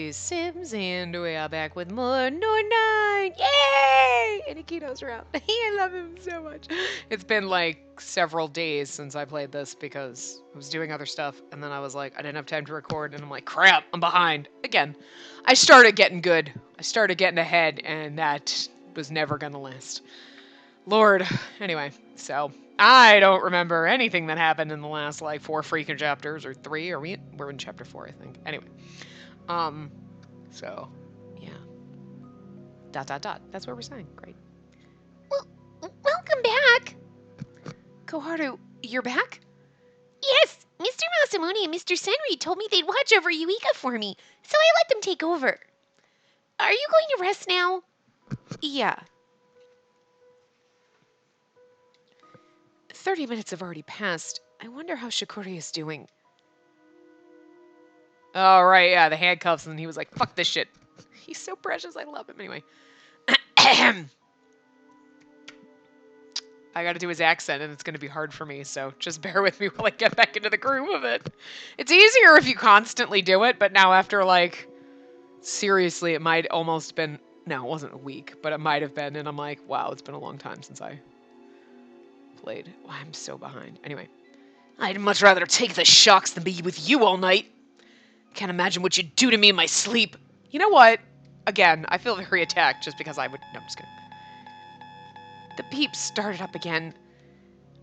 Spacey Sims, and we are back with more Norn9! Yay! And Akito's around. I love him so much. It's been like several days since I played this because I was doing other stuff, and then I was like, I didn't have time to record, and I'm like, crap, I'm behind. Again, I started getting good. I started getting ahead, and that was never gonna last. Lord. Anyway, so I don't remember anything that happened in the last like 4 freaking chapters, or 3. We're in chapter 4, I think. Anyway. So, yeah. ... That's what we're saying. Great. Well, welcome back. Koharu, you're back? Yes, Mr. Masamune and Mr. Senri told me they'd watch over Yuika for me, so I let them take over. Are you going to rest now? Yeah. 30 minutes have already passed. I wonder how Shikori is doing. Oh, right, yeah, the handcuffs, and he was like, fuck this shit. He's so precious, I love him. Anyway. I gotta do his accent, and it's gonna be hard for me, so just bear with me while I get back into the groove of it. It's easier if you constantly do it, but now after, like, seriously, it might almost been... No, it wasn't a week, but it might have been, and I'm like, wow, it's been a long time since I played. Wow, I'm so behind. Anyway. I'd much rather take the shocks than be with you all night. Can't imagine what you'd do to me in my sleep. You know what? Again, I feel very attacked just because I would... No, I'm just kidding. The peeps started up again.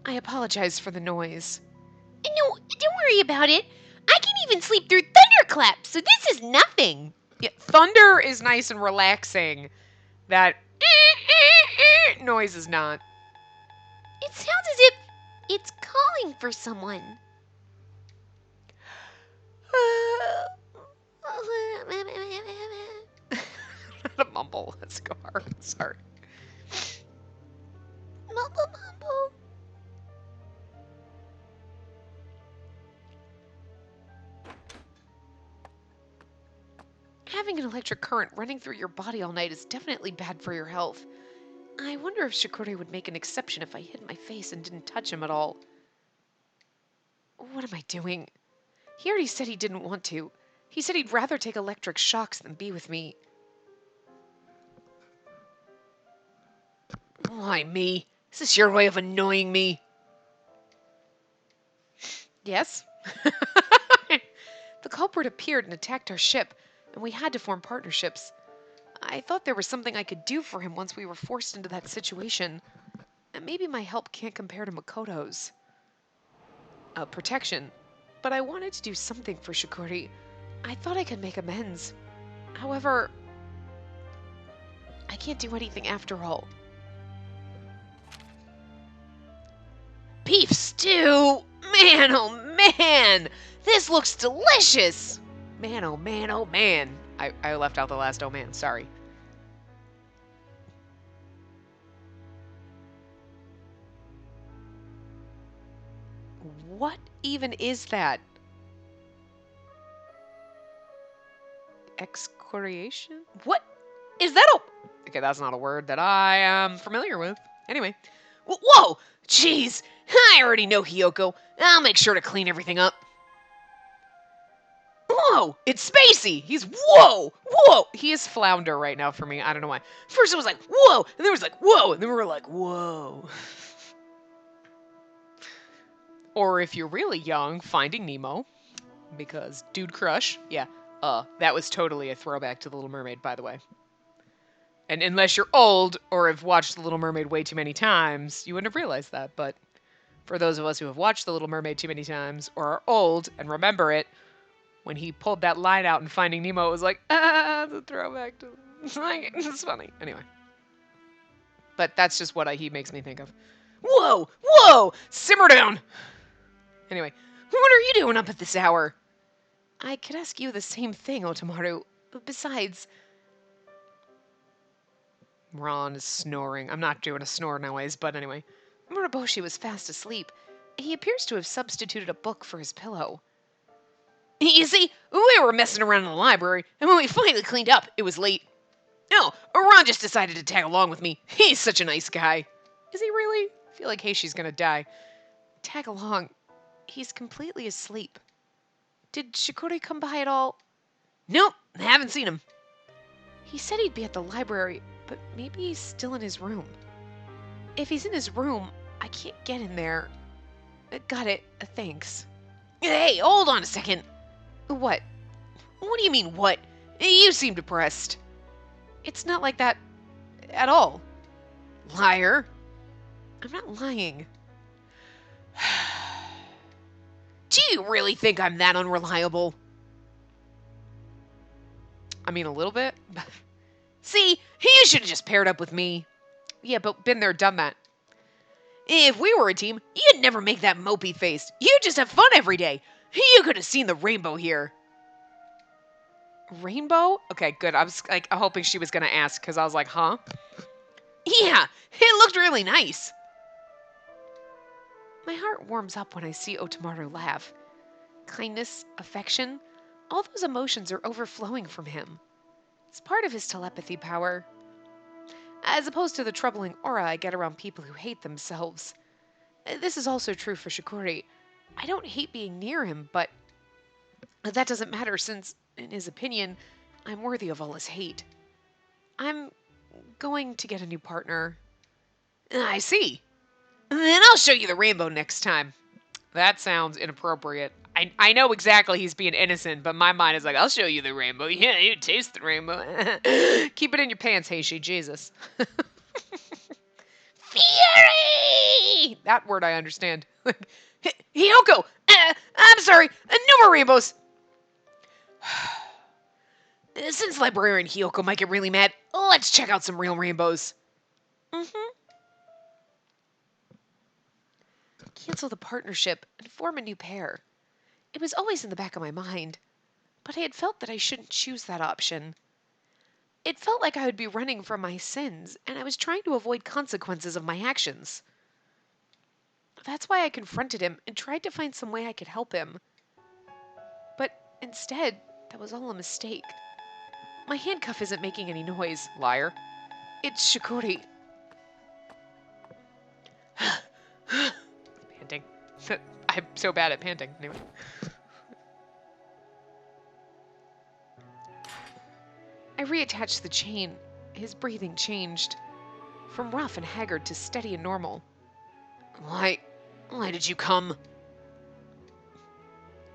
I apologize for the noise. No, don't worry about it. I can even sleep through thunderclaps, so this is nothing. Yeah, thunder is nice and relaxing. That noise is not. It sounds as if it's calling for someone. Not a mumble. Let's go hard. Sorry. Mumble, mumble. Having an electric current running through your body all night is definitely bad for your health. I wonder if Shikori would make an exception if I hid my face and didn't touch him at all. What am I doing? He already said he didn't want to. He said he'd rather take electric shocks than be with me. Why me? Is this your way of annoying me? Yes? The culprit appeared and attacked our ship, and we had to form partnerships. I thought there was something I could do for him once we were forced into that situation. And maybe my help can't compare to Makoto's protection. But I wanted to do something for Shikori. I thought I could make amends. However, I can't do anything after all. Beef stew! Man, oh man! This looks delicious! Man, oh man, oh man. I left out the last oh man, sorry. What even is that? Excoriation? What is that? Okay, that's not a word that I am familiar with. Anyway. Whoa! Jeez! I already know Hiyoko. I'll make sure to clean everything up. Whoa! It's Spacey! He's whoa! Whoa! He is flounder right now for me. I don't know why. First it was like, whoa! And then it was like, whoa! And then we were like, whoa. Or if you're really young, Finding Nemo. Because dude crush. Yeah. That was totally a throwback to The Little Mermaid, by the way. And unless you're old or have watched The Little Mermaid way too many times, you wouldn't have realized that. But for those of us who have watched The Little Mermaid too many times or are old and remember it, when he pulled that line out in Finding Nemo, it was like, the throwback to... It's funny. Anyway. But that's just what he makes me think of. Whoa! Whoa! Simmer down! Anyway, what are you doing up at this hour? I could ask you the same thing, Otomaru. Besides... Ron is snoring. I'm not doing a snore noise, but anyway. Muraboshi was fast asleep. He appears to have substituted a book for his pillow. You see, we were messing around in the library, and when we finally cleaned up, it was late. No, Ron just decided to tag along with me. He's such a nice guy. Is he really? I feel like Heishi's gonna die. Tag along. He's completely asleep. Did Shikori come by at all? Nope, I haven't seen him. He said he'd be at the library, but maybe he's still in his room. If he's in his room, I can't get in there. Got it. Thanks. Hey, hold on a second. What? What do you mean, what? You seem depressed. It's not like that at all. Liar. I'm not lying. Do you really think I'm that unreliable? I mean, a little bit. See, you should have just paired up with me. Yeah, but been there, done that. If we were a team, you'd never make that mopey face. You'd just have fun every day. You could have seen the rainbow here. Rainbow? Okay, good. I was like hoping she was gonna ask because I was like, huh? Yeah, it looked really nice. My heart warms up when I see Otomaru laugh. Kindness, affection, all those emotions are overflowing from him. It's part of his telepathy power. As opposed to the troubling aura I get around people who hate themselves. This is also true for Shikori. I don't hate being near him, but that doesn't matter since, in his opinion, I'm worthy of all his hate. I'm going to get a new partner. I see. Then I'll show you the rainbow next time. That sounds inappropriate. I know exactly he's being innocent, but my mind is like, I'll show you the rainbow. Yeah, you taste the rainbow. Keep it in your pants, Heishi. Jesus. Fury! That word I understand. Hiyoko! I'm sorry, no more rainbows! Since Librarian Hiyoko might get really mad, let's check out some real rainbows. Mm-hmm. Cancel the partnership and form a new pair. It was always in the back of my mind, but I had felt that I shouldn't choose that option. It felt like I would be running from my sins, and I was trying to avoid consequences of my actions. That's why I confronted him and tried to find some way I could help him. But instead, that was all a mistake. My handcuff isn't making any noise, liar. It's Shikori. Panting. I'm so bad at panting. Anyway. I reattached the chain. His breathing changed. From rough and haggard to steady and normal. Why did you come?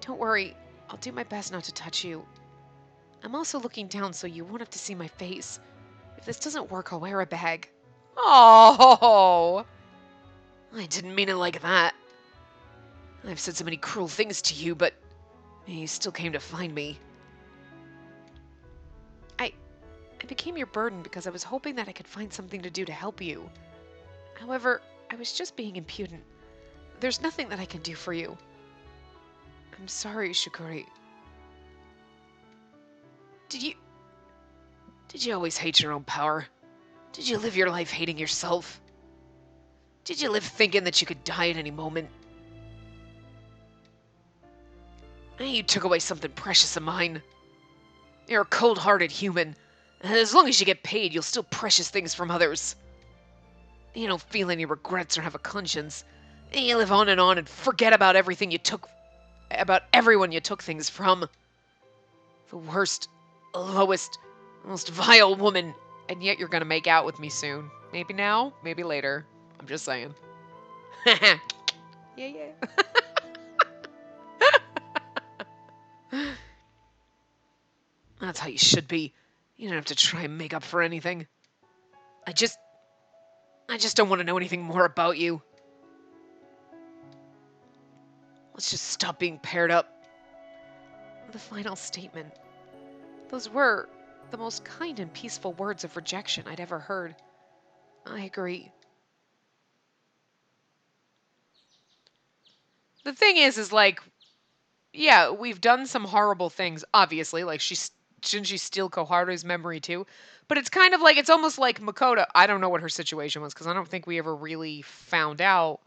Don't worry. I'll do my best not to touch you. I'm also looking down so you won't have to see my face. If this doesn't work, I'll wear a bag. Oh! I didn't mean it like that. I've said so many cruel things to you, but you still came to find me. I became your burden because I was hoping that I could find something to do to help you. However, I was just being impudent. There's nothing that I can do for you. I'm sorry, Shikori. Did you always hate your own power? Did you live your life hating yourself? Did you live thinking that you could die at any moment? You took away something precious of mine. You're a cold-hearted human. As long as you get paid, you'll steal precious things from others. You don't feel any regrets or have a conscience. You live on and forget about everything you took, about everyone you took things from. The worst, lowest, most vile woman. And yet you're gonna make out with me soon. Maybe now, maybe later. I'm just saying. Yeah. That's how you should be. You don't have to try and make up for anything. I just don't want to know anything more about you. Let's just stop being paired up. The final statement. Those were the most kind and peaceful words of rejection I'd ever heard. I agree. The thing is like, yeah, we've done some horrible things, obviously. Like, shouldn't she steal Koharu's memory too? But it's kind of like, it's almost like Makoto. I don't know what her situation was because I don't think we ever really found out.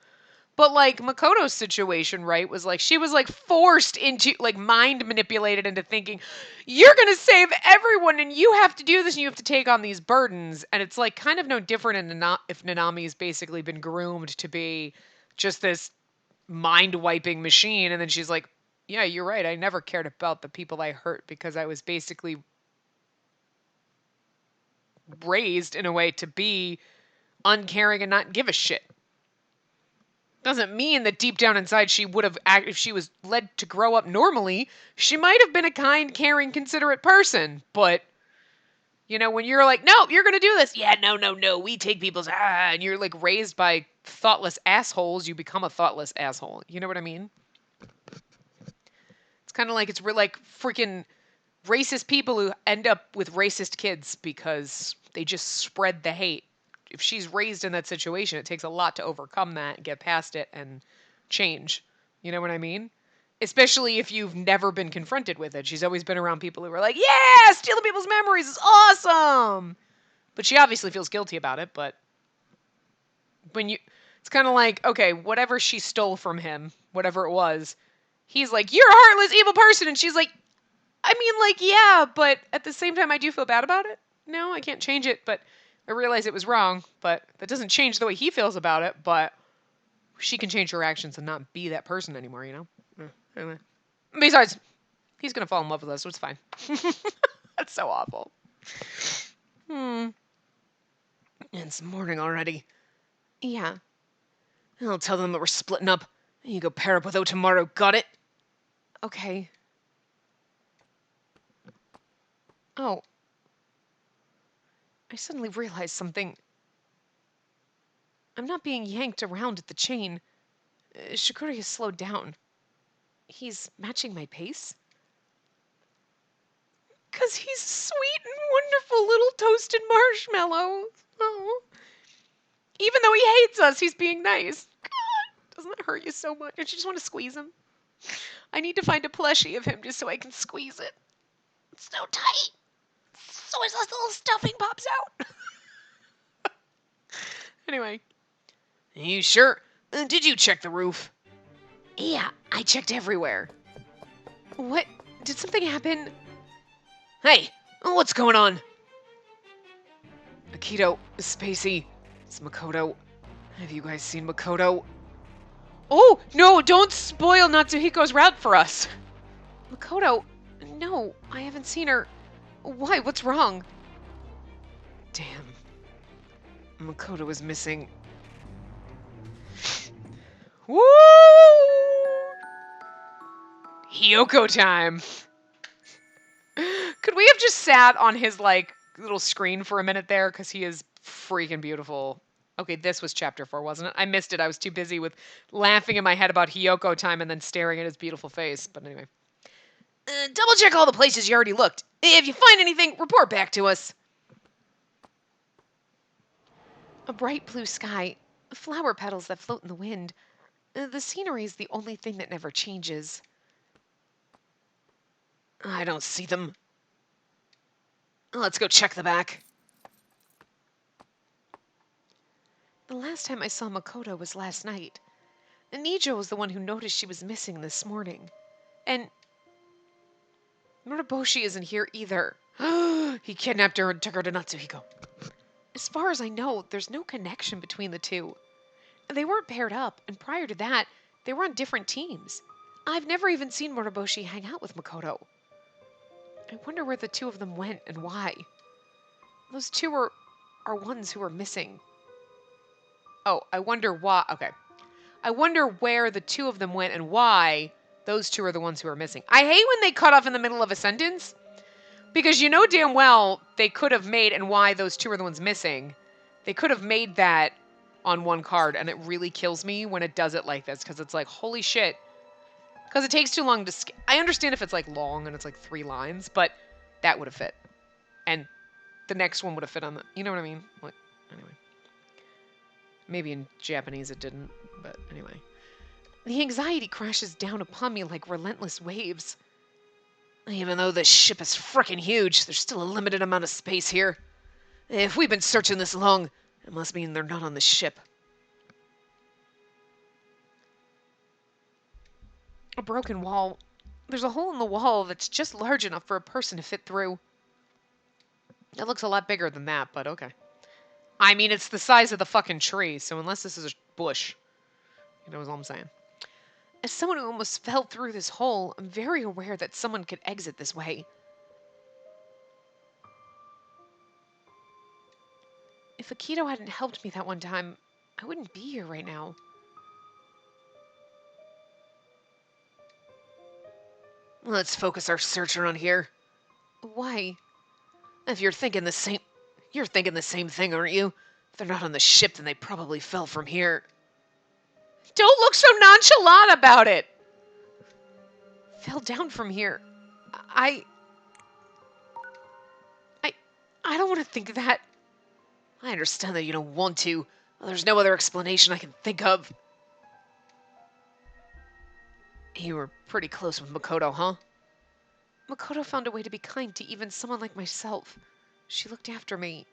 But like Makoto's situation, right, was like she was like forced into, like, mind manipulated into thinking, you're gonna save everyone and you have to do this and you have to take on these burdens. And it's like kind of no different if Nanami's basically been groomed to be just this mind wiping machine, and then she's like, yeah, you're right, I never cared about the people I hurt because I was basically raised in a way to be uncaring and not give a shit. Doesn't mean that deep down inside she would have, if she was led to grow up normally, she might have been a kind, caring, considerate person. But, you know, when you're like, no, you're going to do this. Yeah, no, no, no. We take people's, and you're like raised by thoughtless assholes, you become a thoughtless asshole. You know what I mean? It's kind of like like freaking racist people who end up with racist kids because they just spread the hate. If she's raised in that situation, it takes a lot to overcome that, get past it, and change. You know what I mean? Especially if you've never been confronted with it. She's always been around people who were like, yeah, stealing people's memories is awesome. But she obviously feels guilty about it. But when you, it's kind of like, okay, whatever she stole from him, whatever it was, he's like, you're a heartless, evil person. And she's like, I mean, like, yeah, but at the same time, I do feel bad about it. No, I can't change it, but I realize it was wrong. But that doesn't change the way he feels about it. But she can change her actions and not be that person anymore, you know? Anyway. Besides, he's going to fall in love with us, so it's fine. That's so awful. It's morning already. Yeah. I'll tell them that we're splitting up. You go pair up with O tomorrow, got it? Okay. Oh. I suddenly realized something. I'm not being yanked around at the chain. Shikori has slowed down. He's matching my pace? 'Cause he's sweet and wonderful little toasted marshmallow. Oh. Even though he hates us, he's being nice. God, doesn't that hurt you so much? Don't you just want to squeeze him? I need to find a plushie of him just so I can squeeze it. It's so tight. So his little stuffing pops out. Anyway. You sure? Did you check the roof? Yeah, I checked everywhere. What? Did something happen? Hey, what's going on? Akito, Spacey, it's Makoto. Have you guys seen Makoto? Oh, no, don't spoil Natsuhiko's route for us. Makoto, no, I haven't seen her. Why? What's wrong? Damn. Makoto is missing. Woo! Hiyoko time. Could we have just sat on his, like, little screen for a minute there? Because he is freaking beautiful. Okay, this was chapter 4, wasn't it? I missed it. I was too busy with laughing in my head about Hiyoko time and then staring at his beautiful face. But anyway. Double check all the places you already looked. If you find anything, report back to us. A bright blue sky, flower petals that float in the wind. The scenery is the only thing that never changes. I don't see them. Let's go check the back. The last time I saw Makoto was last night. Nijo was the one who noticed she was missing this morning. And Muraboshi isn't here either. He kidnapped her and took her to Natsuhiko. As far as I know, there's no connection between the two. They weren't paired up, and prior to that, they were on different teams. I've never even seen Muraboshi hang out with Makoto. I wonder where the two of them went and why. Those two are ones who are missing. Oh, I wonder why. Okay. I wonder where the two of them went and why those two are the ones who are missing. I hate when they cut off in the middle of a sentence because you know damn well they could have made and why those two are the ones missing. They could have made that on one card, and it really kills me when it does it like this because it's like, holy shit. Because it takes too long to... I understand if it's like long and it's like 3 lines, but that would have fit. And the next one would have fit on the... You know what I mean? Like, anyway. Maybe in Japanese it didn't, but anyway. The anxiety crashes down upon me like relentless waves. Even though this ship is frickin' huge, there's still a limited amount of space here. If we've been searching this long, it must mean they're not on the ship. A broken wall. There's a hole in the wall that's just large enough for a person to fit through. It looks a lot bigger than that, but okay. I mean, it's the size of the fucking tree, so unless this is a bush, you know what I'm saying. As someone who almost fell through this hole, I'm very aware that someone could exit this way. If Akito hadn't helped me that one time, I wouldn't be here right now. Let's focus our search around here. Why? If you're thinking the same... You're thinking the same thing, aren't you? If they're not on the ship, then they probably fell from here. Don't look so nonchalant about it! Fell down from here. I don't want to think that. I understand that you don't want to. Well, there's no other explanation I can think of. You were pretty close with Makoto, huh? Makoto found a way to be kind to even someone like myself. She looked after me.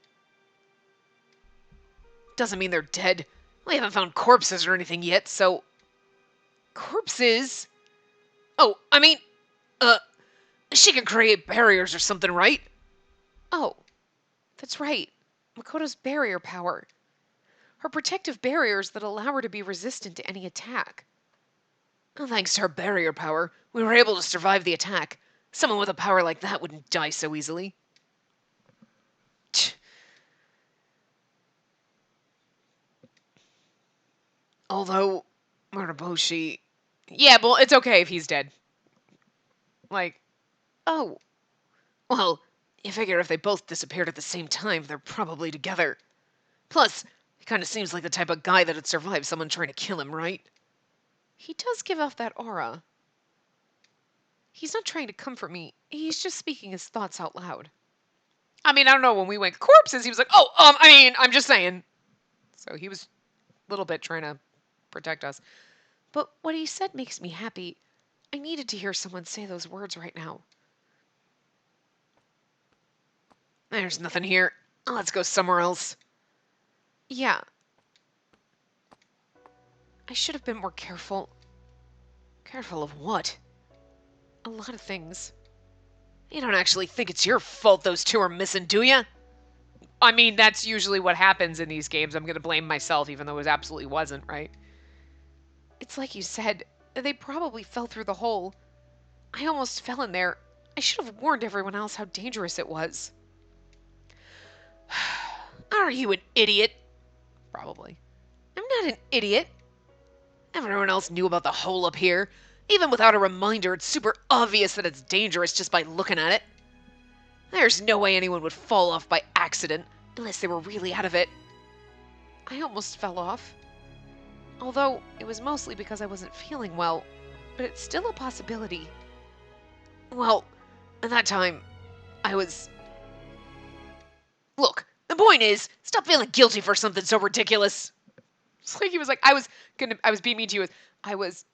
Doesn't mean they're dead. We haven't found corpses or anything yet, so... Corpses? Oh, I mean... She can create barriers or something, right? Oh, that's right. Makoto's barrier power. Her protective barriers that allow her to be resistant to any attack. Well, thanks to her barrier power, we were able to survive the attack. Someone with a power like that wouldn't die so easily. Although, Muraboshi... Yeah, well, it's okay if he's dead. Like, oh. Well, you figure if they both disappeared at the same time, they're probably together. Plus, he kind of seems like the type of guy that'd survive someone trying to kill him, right? he does give off that aura. He's not trying to comfort me. He's just speaking his thoughts out loud. I mean, I don't know, when we went corpses, he was like, oh, I'm just saying. So he was a little bit trying to protect us. But what he said makes me happy. I needed to hear someone say those words right now. There's nothing here. Let's go somewhere else. Yeah. I should have been more careful. Careful of what? A lot of things. You don't actually think it's your fault those two are missing, do ya? I mean, that's usually what happens in these games. I'm going to blame myself, even though it absolutely wasn't, right? It's like you said, they probably fell through the hole. I almost fell in there. I should have warned everyone else how dangerous it was. Are you an idiot? Probably. I'm not an idiot. Everyone else knew about the hole up here. Even without a reminder, it's super obvious that it's dangerous just by looking at it. There's no way anyone would fall off by accident, unless they were really out of it. I almost fell off. Although, it was mostly because I wasn't feeling well, but it's still a possibility. Well, at that time, I was... Look, the point is, stop feeling guilty for something so ridiculous. It's like he was like, I was being mean to you. I was...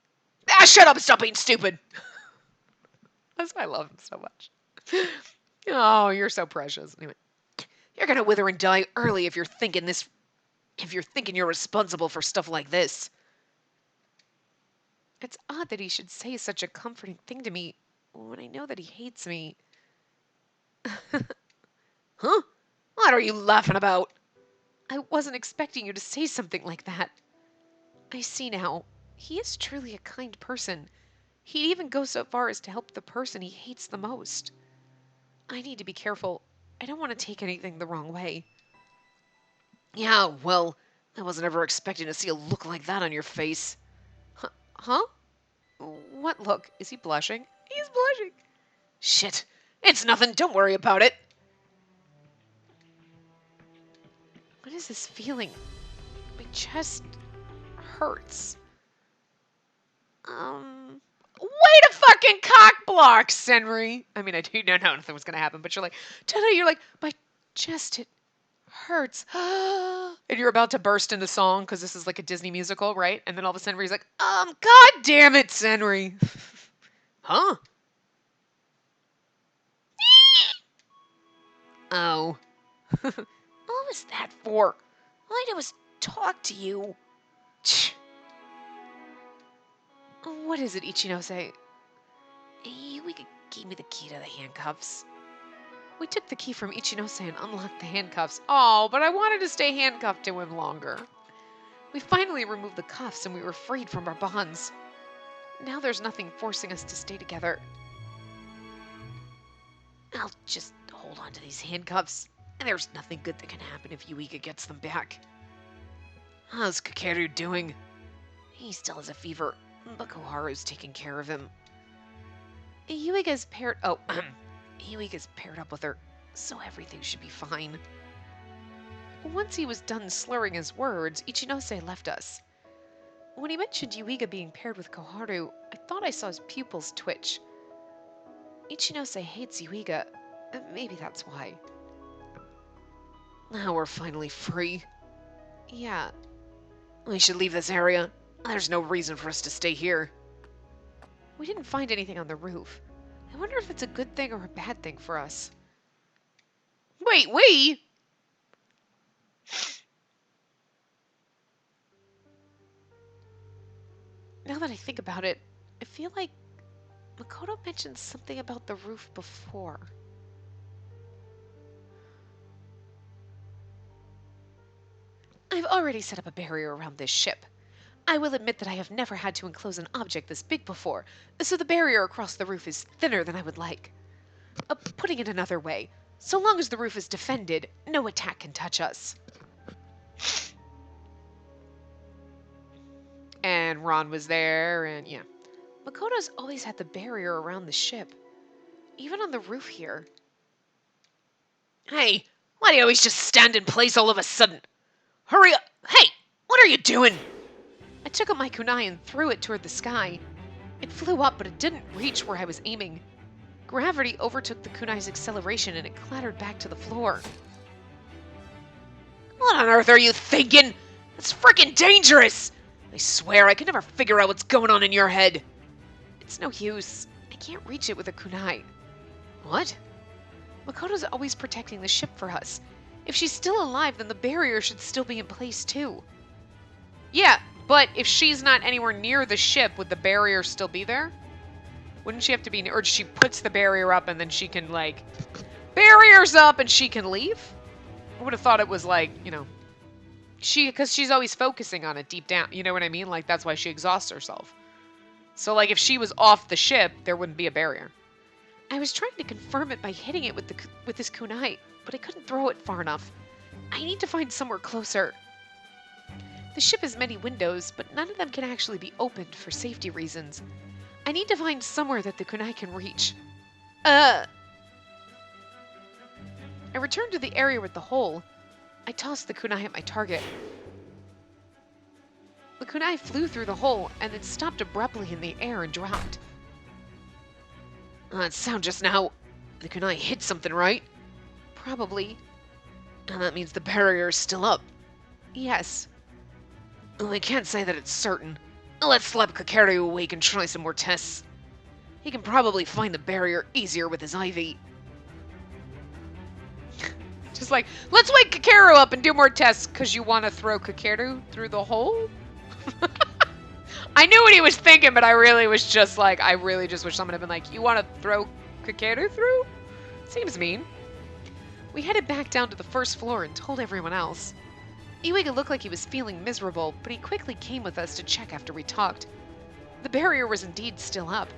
Ah, shut up and stop being stupid. That's why I love him so much. Oh, you're so precious. Anyway, you're gonna wither and die early if you're thinking you're responsible for stuff like this. It's odd that he should say such a comforting thing to me when I know that he hates me. Huh? What are you laughing about? I wasn't expecting you to say something like that. I see now. He is truly a kind person. He'd even go so far as to help the person he hates the most. I need to be careful. I don't want to take anything the wrong way. Yeah, well, I wasn't ever expecting to see a look like that on your face. Huh? What look? Is he blushing? He's blushing. Shit. It's nothing. Don't worry about it. What is this feeling? My chest hurts. Way to fucking cock block, Senri. I mean, I do know nothing was gonna happen, but you're like, my chest, it hurts. And you're about to burst into song because this is like a Disney musical, right? And then all of a sudden, Senri's like, God damn it, Senri. Huh? Oh. What was that for? All I did was talk to you. What is it, Ichinose? We gave me the key to the handcuffs. We took the key from Ichinose and unlocked the handcuffs. Oh, but I wanted to stay handcuffed to him longer. We finally removed the cuffs and we were freed from our bonds. Now there's nothing forcing us to stay together. I'll just hold on to these handcuffs. and there's nothing good that can happen if Yuiga gets them back. How's Kakeru doing? He still has a fever, but Koharu's taking care of him. Yuiga's paired Yuiga's paired up with her, so everything should be fine. Once he was done slurring his words, Ichinose left us. When he mentioned Yuiga being paired with Koharu, I thought I saw his pupils twitch. Ichinose hates Yuiga. Maybe that's why. Now we're finally free. Yeah. We should leave this area. There's no reason for us to stay here. We didn't find anything on the roof. I wonder if it's a good thing or a bad thing for us. Wait, we? Now that I think about it, I feel like Makoto mentioned something about the roof before. I've already set up a barrier around this ship. I will admit that I have never had to enclose an object this big before, so the barrier across the roof is thinner than I would like. Putting it another way, so long as the roof is defended, no attack can touch us. And Ron was there, and yeah. Makoto's always had the barrier around the ship, even on the roof here. Hey, why do you always just stand in place all of a sudden? Hurry up! Hey, what are you doing? I took up my kunai and threw it toward the sky. It flew up, but it didn't reach where I was aiming. Gravity overtook the kunai's acceleration and it clattered back to the floor. What on earth are you thinking? That's freaking dangerous! I swear I can never figure out what's going on in your head. It's no use. I can't reach it with a kunai. What? Makoto's always protecting the ship for us. If she's still alive, then the barrier should still be in place too. Yeah, but if she's not anywhere near the ship, would the barrier still be there? Wouldn't she have to be, or she puts the barrier up and then she can like, barrier's up and she can leave? I would have thought it was like, because she's always focusing on it deep down, you know what I mean? Like that's why she exhausts herself. So like if she was off the ship, there wouldn't be a barrier. I was trying to confirm it by hitting it with this kunai, but I couldn't throw it far enough. I need to find somewhere closer. The ship has many windows, but none of them can actually be opened for safety reasons. I need to find somewhere that the kunai can reach. I returned to the area with the hole. I tossed the kunai at my target. The kunai flew through the hole and then stopped abruptly in the air and dropped. That sound just now. The kunai hit something, right? Probably. And that means the barrier is still up. Yes. Well, I can't say that it's certain. Let's slap Kakeru awake and try some more tests. He can probably find the barrier easier with his IV. Just like, let's wake Kakeru up and do more tests because you want to throw Kakeru through the hole? I knew what he was thinking, but I really was just like, I really just wish someone had been like, you want to throw Kakeru through? Seems mean. We headed back down to the first floor and told everyone else. Iwega looked like he was feeling miserable, but he quickly came with us to check after we talked. The barrier was indeed still up.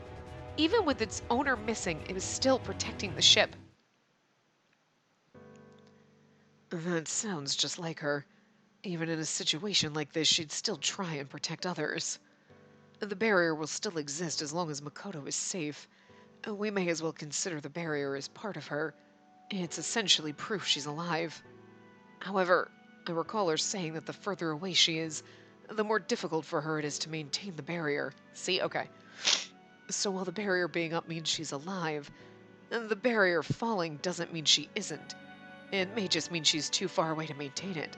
Even with its owner missing, it was still protecting the ship. That sounds just like her. Even in a situation like this, she'd still try and protect others. The barrier will still exist as long as Makoto is safe. We may as well consider the barrier as part of her. It's essentially proof she's alive. However, I recall her saying that the further away she is, the more difficult for her it is to maintain the barrier. See? Okay. So while the barrier being up means she's alive, the barrier falling doesn't mean she isn't. It may just mean she's too far away to maintain it.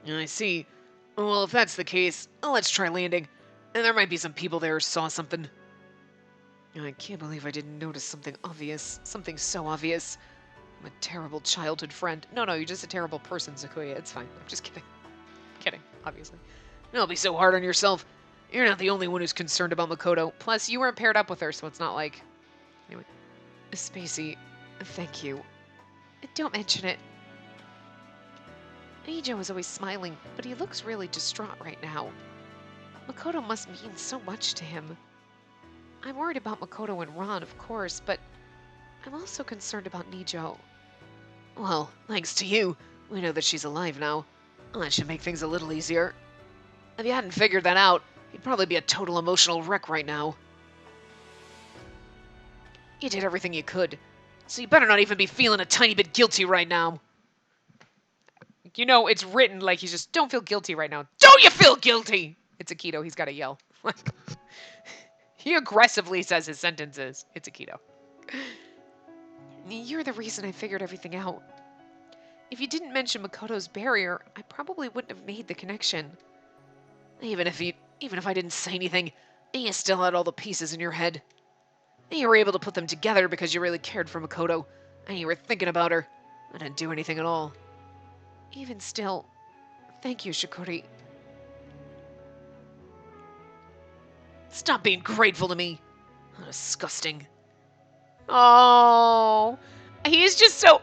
I see. Well, if that's the case, let's try landing. And there might be some people there who saw something. I can't believe I didn't notice something obvious. Something so obvious. I'm a terrible childhood friend. No, you're just a terrible person, Sakuya. It's fine. I'm just kidding. Kidding, obviously. Don't be so hard on yourself. You're not the only one who's concerned about Makoto. Plus, you weren't paired up with her, so it's not like... Anyway. Spacey, thank you. Don't mention it. Ijo was always smiling, but he looks really distraught right now. Makoto must mean so much to him. I'm worried about Makoto and Ron, of course, but I'm also concerned about Nijo. Well, thanks to you, we know that she's alive now. Well, that should make things a little easier. If you hadn't figured that out, you'd probably be a total emotional wreck right now. You did everything you could, so you better not even be feeling a tiny bit guilty right now. You know, it's written like he's just, don't feel guilty right now. Don't you feel guilty? It's Aikido. He's got to yell. He aggressively says his sentences. It's Aikido. You're the reason I figured everything out. If you didn't mention Makoto's barrier, I probably wouldn't have made the connection. Even if I didn't say anything, you still had all the pieces in your head. You were able to put them together because you really cared for Makoto, and you were thinking about her. I didn't do anything at all. Even still, thank you, Shikori. Stop being grateful to me. How disgusting. Oh, he's just so.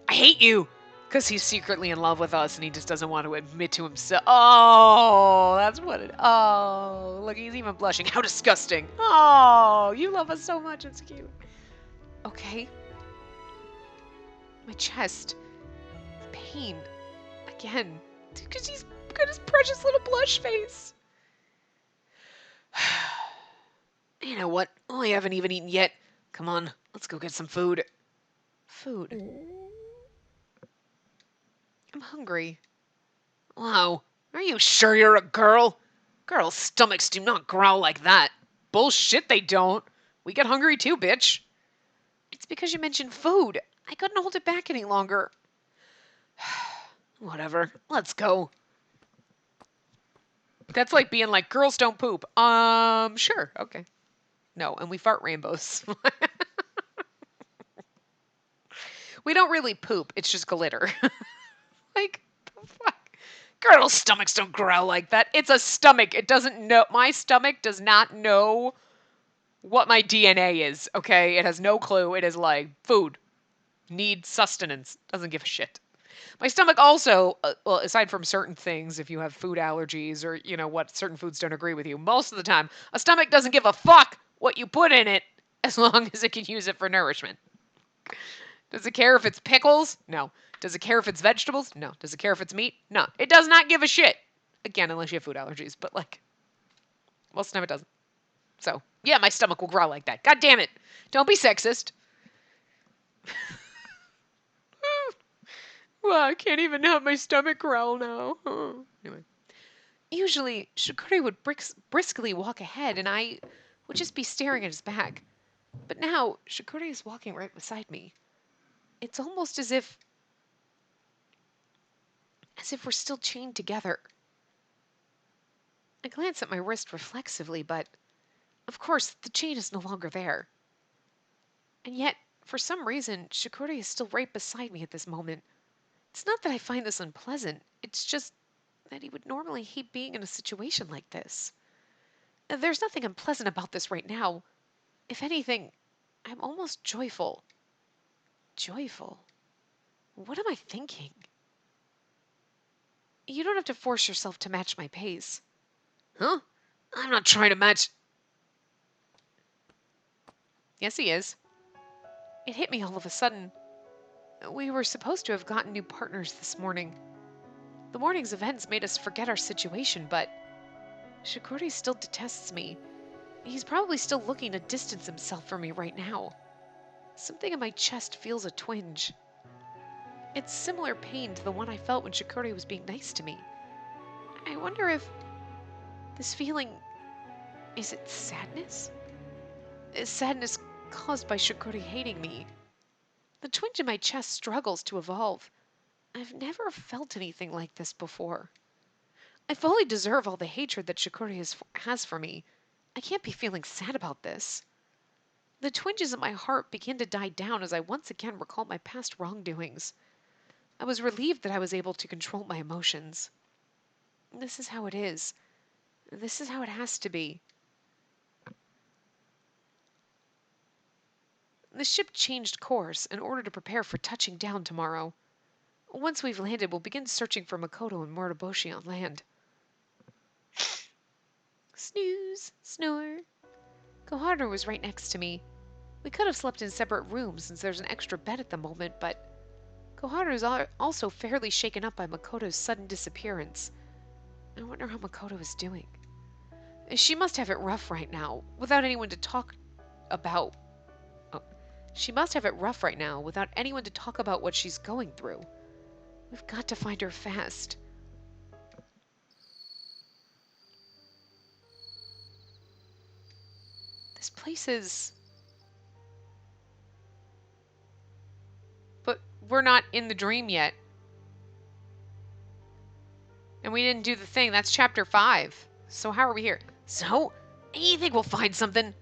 I hate you. Because he's secretly in love with us and he just doesn't want to admit to himself. Oh, that's what it. Oh, look, he's even blushing. How disgusting. Oh, you love us so much. It's cute. Okay. My chest. Pain. Again. Because he's got his precious little blush face. You know what? I haven't even eaten yet. Come on, let's go get some food. Food. I'm hungry. Wow. Are you sure you're a girl? Girls' stomachs do not growl like that. Bullshit, they don't. We get hungry too, bitch. It's because you mentioned food. I couldn't hold it back any longer. Whatever. Let's go. That's like being like, girls don't poop. Sure. Okay. No, and we fart rainbows. We don't really poop. It's just glitter. Like, the fuck? Girls' stomachs don't growl like that. It's a stomach. It doesn't know. My stomach does not know what my DNA is, okay? It has no clue. It is like, food. Need sustenance. Doesn't give a shit. My stomach also, well, aside from certain things, if you have food allergies or, you know, what certain foods don't agree with you, most of the time, a stomach doesn't give a fuck what you put in it as long as it can use it for nourishment. Does it care if it's pickles? No. Does it care if it's vegetables? No. Does it care if it's meat? No. It does not give a shit. Again, unless you have food allergies, but like, most of the time it doesn't. So, yeah, my stomach will growl like that. God damn it. Don't be sexist. Well, I can't even have my stomach growl now. Anyway. Usually, Shikori would briskly walk ahead, and I would just be staring at his back. But now, Shikori is walking right beside me. It's almost as if we're still chained together. I glance at my wrist reflexively, but of course, the chain is no longer there. And yet, for some reason, Shikori is still right beside me at this moment. It's not that I find this unpleasant, it's just that he would normally hate being in a situation like this. There's nothing unpleasant about this right now. If anything, I'm almost joyful. Joyful? What am I thinking? You don't have to force yourself to match my pace. Huh? I'm not trying to match. Yes, he is. It hit me all of a sudden. We were supposed to have gotten new partners this morning. The morning's events made us forget our situation, but Shikori still detests me. He's probably still looking to distance himself from me right now. Something in my chest feels a twinge. It's similar pain to the one I felt when Shikori was being nice to me. I wonder if this feeling, is it sadness? Is sadness caused by Shikori hating me? The twinge in my chest struggles to evolve. I've never felt anything like this before. I fully deserve all the hatred that Shikori has for me. I can't be feeling sad about this. The twinges in my heart begin to die down as I once again recall my past wrongdoings. I was relieved that I was able to control my emotions. This is how it is. This is how it has to be. The ship changed course in order to prepare for touching down tomorrow. Once we've landed, we'll begin searching for Makoto and Moriboshi on land. Snooze, snore. Koharu was right next to me. We could have slept in separate rooms since there's an extra bed at the moment, but Koharu is also fairly shaken up by Makoto's sudden disappearance. I wonder how Makoto is doing. She must have it rough right now, without anyone to talk about. Oh, she must have it rough right now, without anyone to talk about what she's going through. We've got to find her fast. This place is... But we're not in the dream yet. And we didn't do the thing. That's chapter 5. So how are we here? So, you think we'll find something?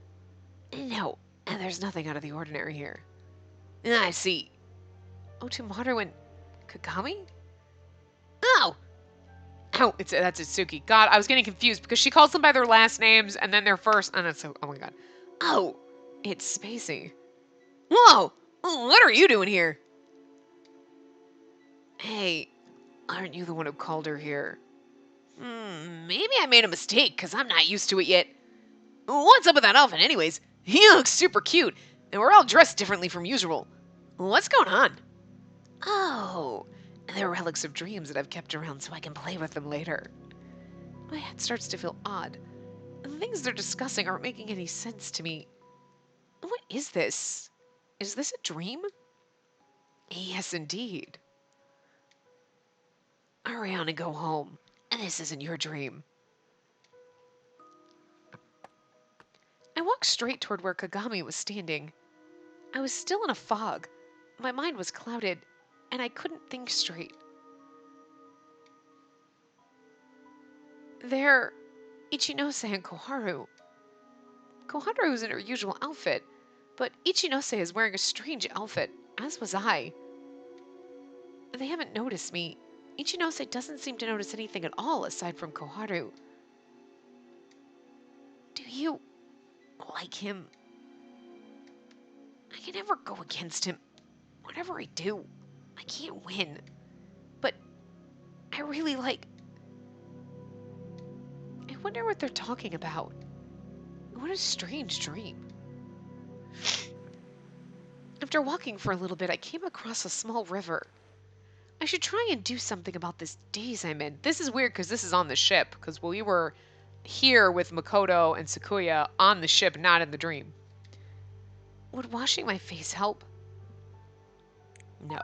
No, there's nothing out of the ordinary here. I see. Otomaru and Kagami? Oh! Oh, that's Itsuki. God, I was getting confused because she calls them by their last names and then their first, and it's so, oh my god. Oh, it's Spacey. Whoa! What are you doing here? Hey, aren't you the one who called her here? Maybe I made a mistake because I'm not used to it yet. What's up with that outfit anyways? He looks super cute, and we're all dressed differently from usual. What's going on? Oh, they're relics of dreams that I've kept around so I can play with them later. My head starts to feel odd. The things they're discussing aren't making any sense to me. What is this? Is this a dream? Yes, indeed. Hurry on and go home. This isn't your dream. I walked straight toward where Kagami was standing. I was still in a fog. My mind was clouded, and I couldn't think straight. There, Ichinose and Koharu. Koharu was in her usual outfit, but Ichinose is wearing a strange outfit, as was I. They haven't noticed me. Ichinose doesn't seem to notice anything at all aside from Koharu. Do you like him? I can never go against him. Whatever I do, I can't win. But I really like... I wonder what they're talking about. What a strange dream. After walking for a little bit, I came across a small river. I should try and do something about this daze I'm in. This is weird because this is on the ship, because we were here with Makoto and Sakuya on the ship, not in the dream. Would washing my face help? No.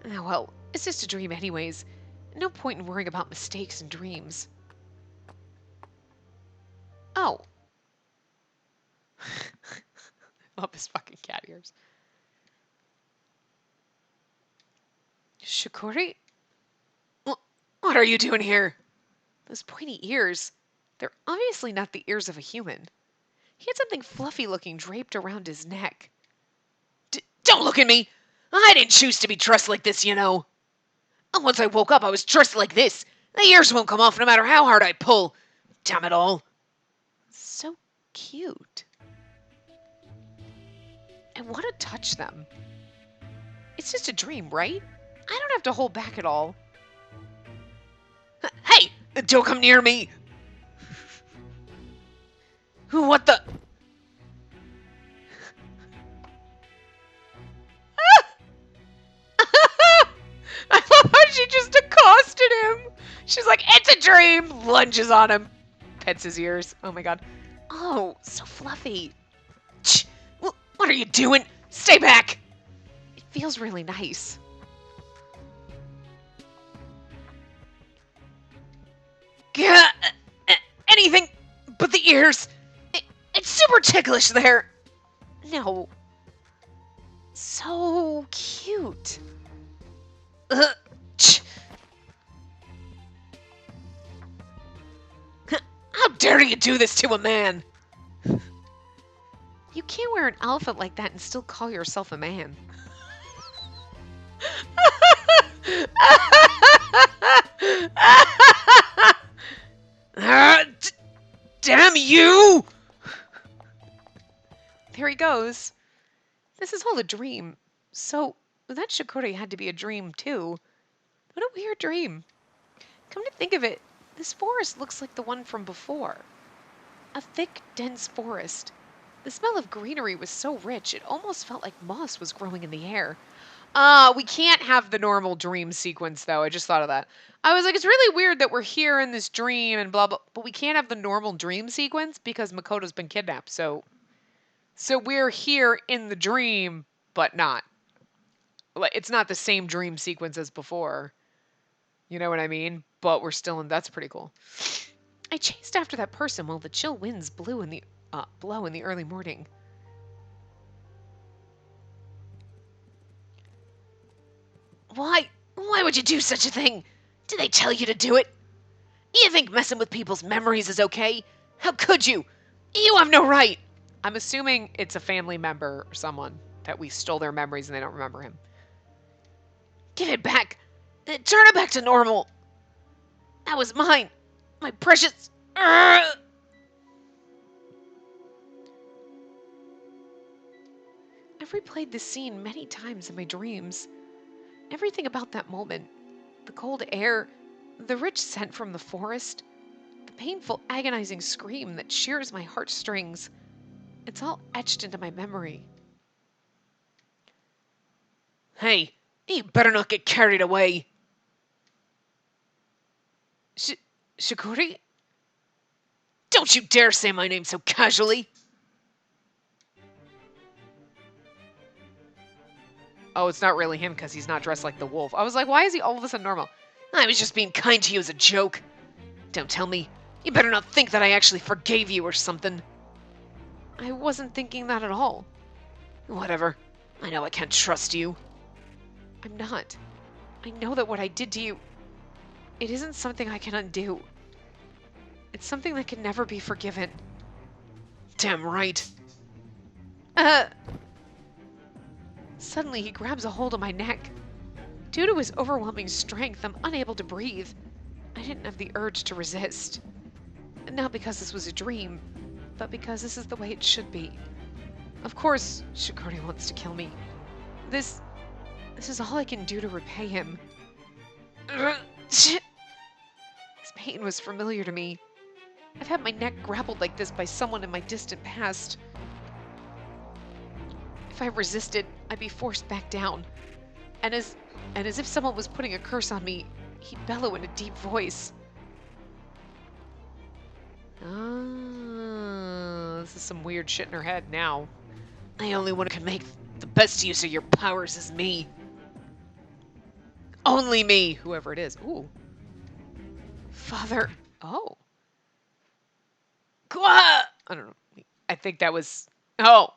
Oh, well, it's just a dream anyways. No point in worrying about mistakes and dreams. Oh. I love his fucking cat ears. Shikori? What are you doing here? Those pointy ears. They're obviously not the ears of a human. He had something fluffy looking draped around his neck. Don't look at me! I didn't choose to be dressed like this, you know. Once I woke up, I was dressed like this. The ears won't come off no matter how hard I pull. Damn it all. So cute. I want to touch them. It's just a dream, right? I don't have to hold back at all. Hey! Don't come near me! What the... I love how she just accosted him. She's like, it's a dream! Lunges on him. Pets his ears. Oh my god. Oh, so fluffy. Shh. What are you doing? Stay back! It feels really nice. Anything but the ears. It's super ticklish there. No. So cute. How dare you do this to a man? You can't wear an outfit like that and still call yourself a man. Damn you! There he goes. This is all a dream. So, that Shikori had to be a dream, too. What a weird dream. Come to think of it, this forest looks like the one from before. A thick, dense forest. The smell of greenery was so rich, it almost felt like moss was growing in the air. We can't have the normal dream sequence though. I just thought of that. I was like, it's really weird that we're here in this dream and blah blah, but we can't have the normal dream sequence because Makoto's been kidnapped. So we're here in the dream, but not. Like it's not the same dream sequence as before. You know what I mean? But we're still in. That's pretty cool. I chased after that person while the chill winds blow in the early morning. Why? Why would you do such a thing? Did they tell you to do it? You think messing with people's memories is okay? How could you? You have no right. I'm assuming it's a family member or someone that we stole their memories and they don't remember him. Give it back. Turn it back to normal. That was mine. My precious. I've replayed this scene many times in my dreams. Everything about that moment, the cold air, the rich scent from the forest, the painful, agonizing scream that shears my heartstrings, it's all etched into my memory. Hey, you better not get carried away. Shikori? Don't you dare say my name so casually! Oh, it's not really him because he's not dressed like the wolf. I was like, why is he all of a sudden normal? I was just being kind to you as a joke. Don't tell me. You better not think that I actually forgave you or something. I wasn't thinking that at all. Whatever. I know I can't trust you. I'm not. I know that what I did to you, it isn't something I can undo. It's something that can never be forgiven. Damn right. Suddenly, he grabs a hold of my neck. Due to his overwhelming strength, I'm unable to breathe. I didn't have the urge to resist. Not because this was a dream, but because this is the way it should be. Of course, Shikori wants to kill me. This is all I can do to repay him. His pain was familiar to me. I've had my neck grappled like this by someone in my distant past. If I resisted, I'd be forced back down. And as if someone was putting a curse on me, he'd bellow in a deep voice. Oh, this is some weird shit in her head now. The only one who can make the best use of your powers is me. Only me, whoever it is. Ooh. Father. Oh. I don't know. I think that was... Oh.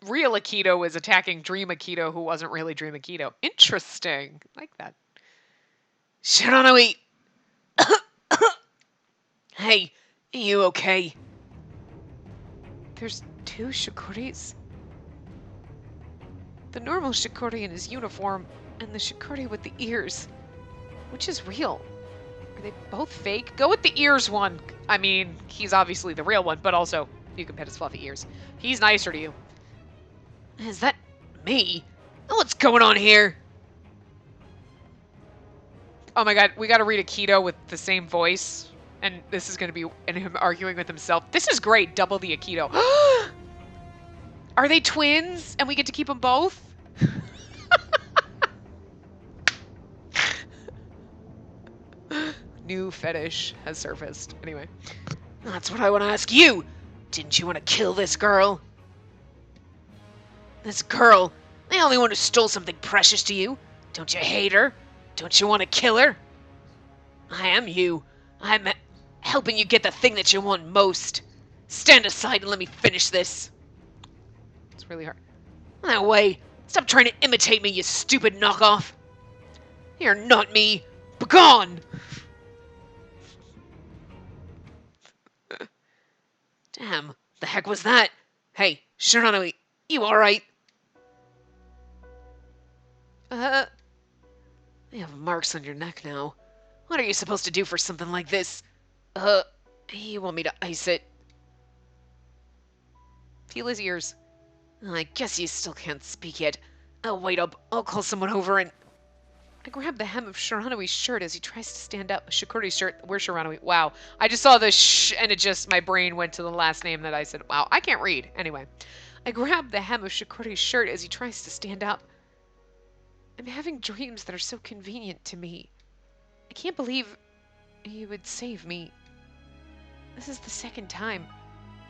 Real Akito is attacking Dream Akito, who wasn't really Dream Akito. Interesting. I like that. Shiranui! Hey, are you okay? There's two Shikoris. The normal Shikori in his uniform, and the Shikori with the ears. Which is real? Are they both fake? Go with the ears one. I mean, he's obviously the real one, but also, you can pet his fluffy ears. He's nicer to you. Is that me? What's going on here? Oh my god, we gotta read Akito with the same voice. And this is gonna be him arguing with himself. This is great, double the Akito. Are they twins? And we get to keep them both? New fetish has surfaced. Anyway. That's what I want to ask you. Didn't you want to kill this girl? This girl? The only one who stole something precious to you? Don't you hate her? Don't you want to kill her? I am you. I'm helping you get the thing that you want most. Stand aside and let me finish this. It's really hard. That way. Stop trying to imitate me, you stupid knockoff. You're not me. Begone! Damn, the heck was that? Hey, Shiranui, you alright? You have marks on your neck now. What are you supposed to do for something like this? You want me to ice it? Feel his ears. I guess you still can't speak yet. I'll wait up. I'll call someone over and... I grab the hem of Shiranui's shirt as he tries to stand up. Shikori's shirt. Where's Shiranui? Wow. I just saw the and it just, my brain went to the last name that I said. Wow, I can't read. Anyway. I grab the hem of Shikori's shirt as he tries to stand up. I'm having dreams that are so convenient to me. I can't believe he would save me. This is the second time.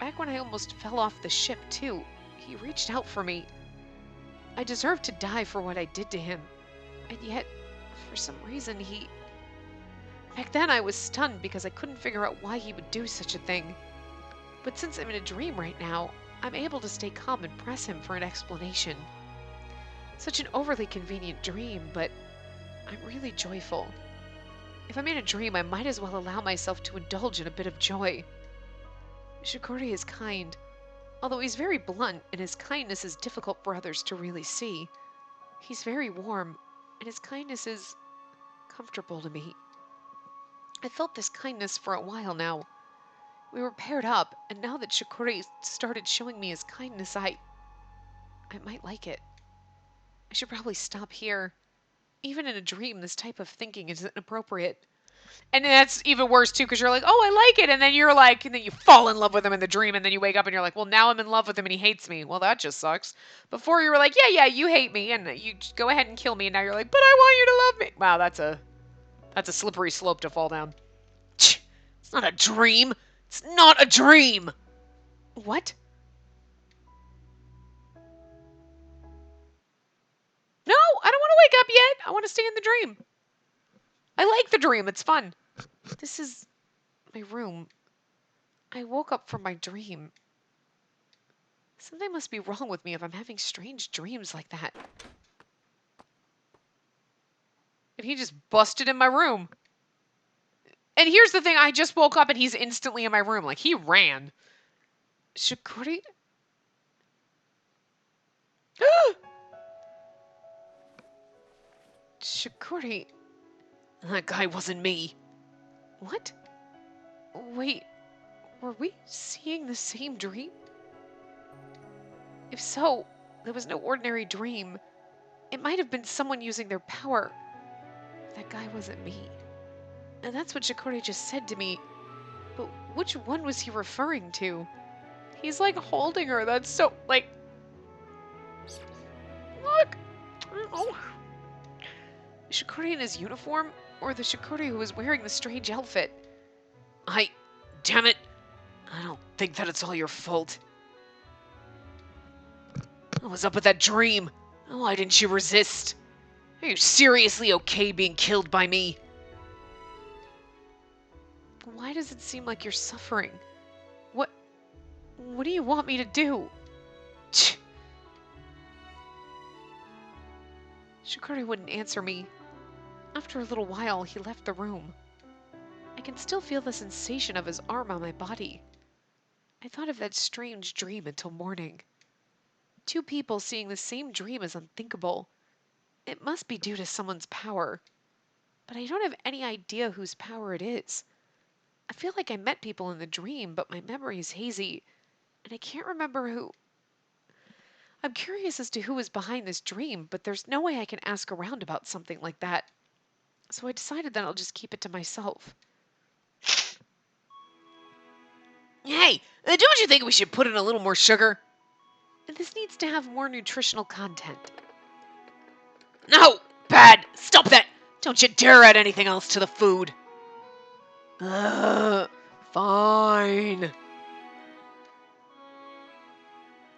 Back when I almost fell off the ship, too, he reached out for me. I deserved to die for what I did to him. And yet, for some reason, he... Back then, I was stunned because I couldn't figure out why he would do such a thing. But since I'm in a dream right now, I'm able to stay calm and press him for an explanation. Such an overly convenient dream, but I'm really joyful. If I'm in a dream, I might as well allow myself to indulge in a bit of joy. Shikori is kind, although he's very blunt and his kindness is difficult for others to really see. He's very warm, and his kindness is comfortable to me. I felt this kindness for a while now. We were paired up, and now that Shikori started showing me his kindness, I might like it. I should probably stop here. Even in a dream, this type of thinking is inappropriate. And that's even worse too, because you're like, oh, I like it, and then you're like, and then you fall in love with him in the dream, and then you wake up and you're like, well, now I'm in love with him and he hates me. Well, that just sucks. Before you were like, yeah, you hate me, and you go ahead and kill me, and now you're like, but I want you to love me. Wow, that's a slippery slope to fall down. It's not a dream. It's not a dream. What? No, I don't want to wake up yet. I want to stay in the dream. I like the dream. It's fun. This is my room. I woke up from my dream. Something must be wrong with me if I'm having strange dreams like that. And he just busted in my room. And here's the thing, I just woke up and he's instantly in my room. Like, he ran. Shikori? Shikori? That guy wasn't me. What? Wait, were we seeing the same dream? If so, there was no ordinary dream. It might have been someone using their power. That guy wasn't me. And that's what Shikori just said to me. But which one was he referring to? He's like holding her. That's so, like... Look! Oh. Shikori in his uniform? Or the Shikori who was wearing the strange outfit? Damn it! I don't think that it's all your fault. What was up with that dream? Why didn't you resist? Are you seriously okay being killed by me? Why does it seem like you're suffering? What do you want me to do? Shikori wouldn't answer me. After a little while, he left the room. I can still feel the sensation of his arm on my body. I thought of that strange dream until morning. Two people seeing the same dream is unthinkable. It must be due to someone's power. But I don't have any idea whose power it is. I feel like I met people in the dream, but my memory is hazy, and I can't remember who. I'm curious as to who is behind this dream, but there's no way I can ask around about something like that. So I decided that I'll just keep it to myself. Hey, don't you think we should put in a little more sugar? This needs to have more nutritional content. No! Bad! Stop that! Don't you dare add anything else to the food. Fine.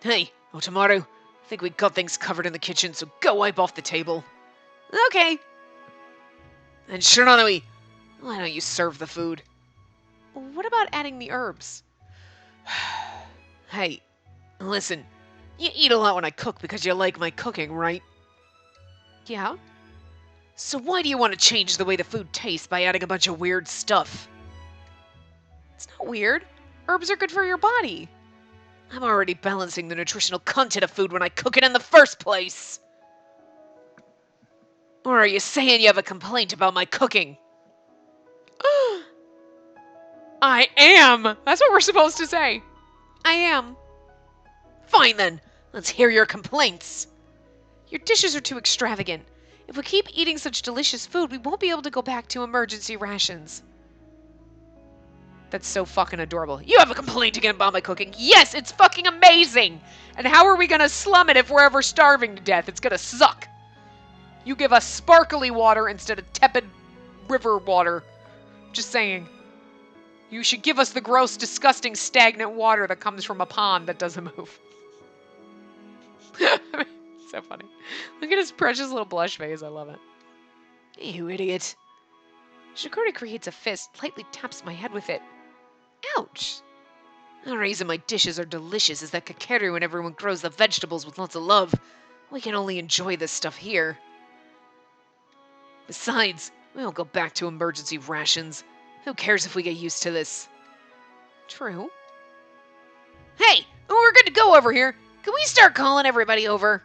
Hey, Otamaru, I think we got things covered in the kitchen, so go wipe off the table. Okay. And Shiranui, why don't you serve the food? What about adding the herbs? Hey, listen, you eat a lot when I cook because you like my cooking, right? Yeah? So why do you want to change the way the food tastes by adding a bunch of weird stuff? It's not weird. Herbs are good for your body. I'm already balancing the nutritional content of food when I cook it in the first place. Or are you saying you have a complaint about my cooking? I am! That's what we're supposed to say. I am. Fine then, let's hear your complaints. Your dishes are too extravagant. If we keep eating such delicious food, we won't be able to go back to emergency rations. That's so fucking adorable. You have a complaint again about my cooking? Yes, it's fucking amazing! And how are we gonna slum it if we're ever starving to death? It's gonna suck. You give us sparkly water instead of tepid river water. Just saying. You should give us the gross, disgusting, stagnant water that comes from a pond that doesn't move. So funny. Look at his precious little blush face. I love it. You idiot. Shikori creates a fist, lightly taps my head with it. Ouch. The reason my dishes are delicious is that Kakeru and everyone grows the vegetables with lots of love. We can only enjoy this stuff here. Besides, we won't go back to emergency rations. Who cares if we get used to this? True. Hey, we're good to go over here. Can we start calling everybody over?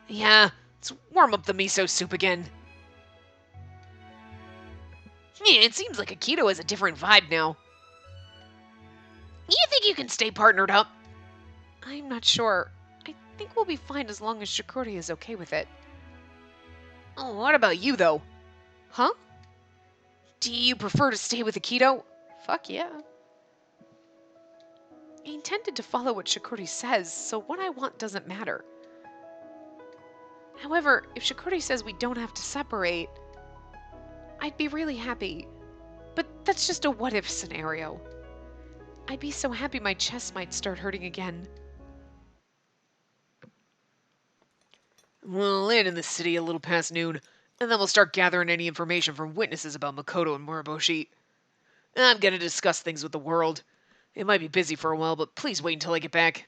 Yeah, let's warm up the miso soup again. Yeah, it seems like Akito has a different vibe now. You think you can stay partnered up? I'm not sure. I think we'll be fine as long as Shikori is okay with it. Oh, what about you, though? Huh? Do you prefer to stay with Akito? Fuck yeah. I intended to follow what Shikori says, so what I want doesn't matter. However, if Shikori says we don't have to separate, I'd be really happy. But that's just a what-if scenario. I'd be so happy my chest might start hurting again. We'll land in the city a little past noon, and then we'll start gathering any information from witnesses about Makoto and Muraboshi. I'm gonna discuss things with the world. It might be busy for a while, but please wait until I get back.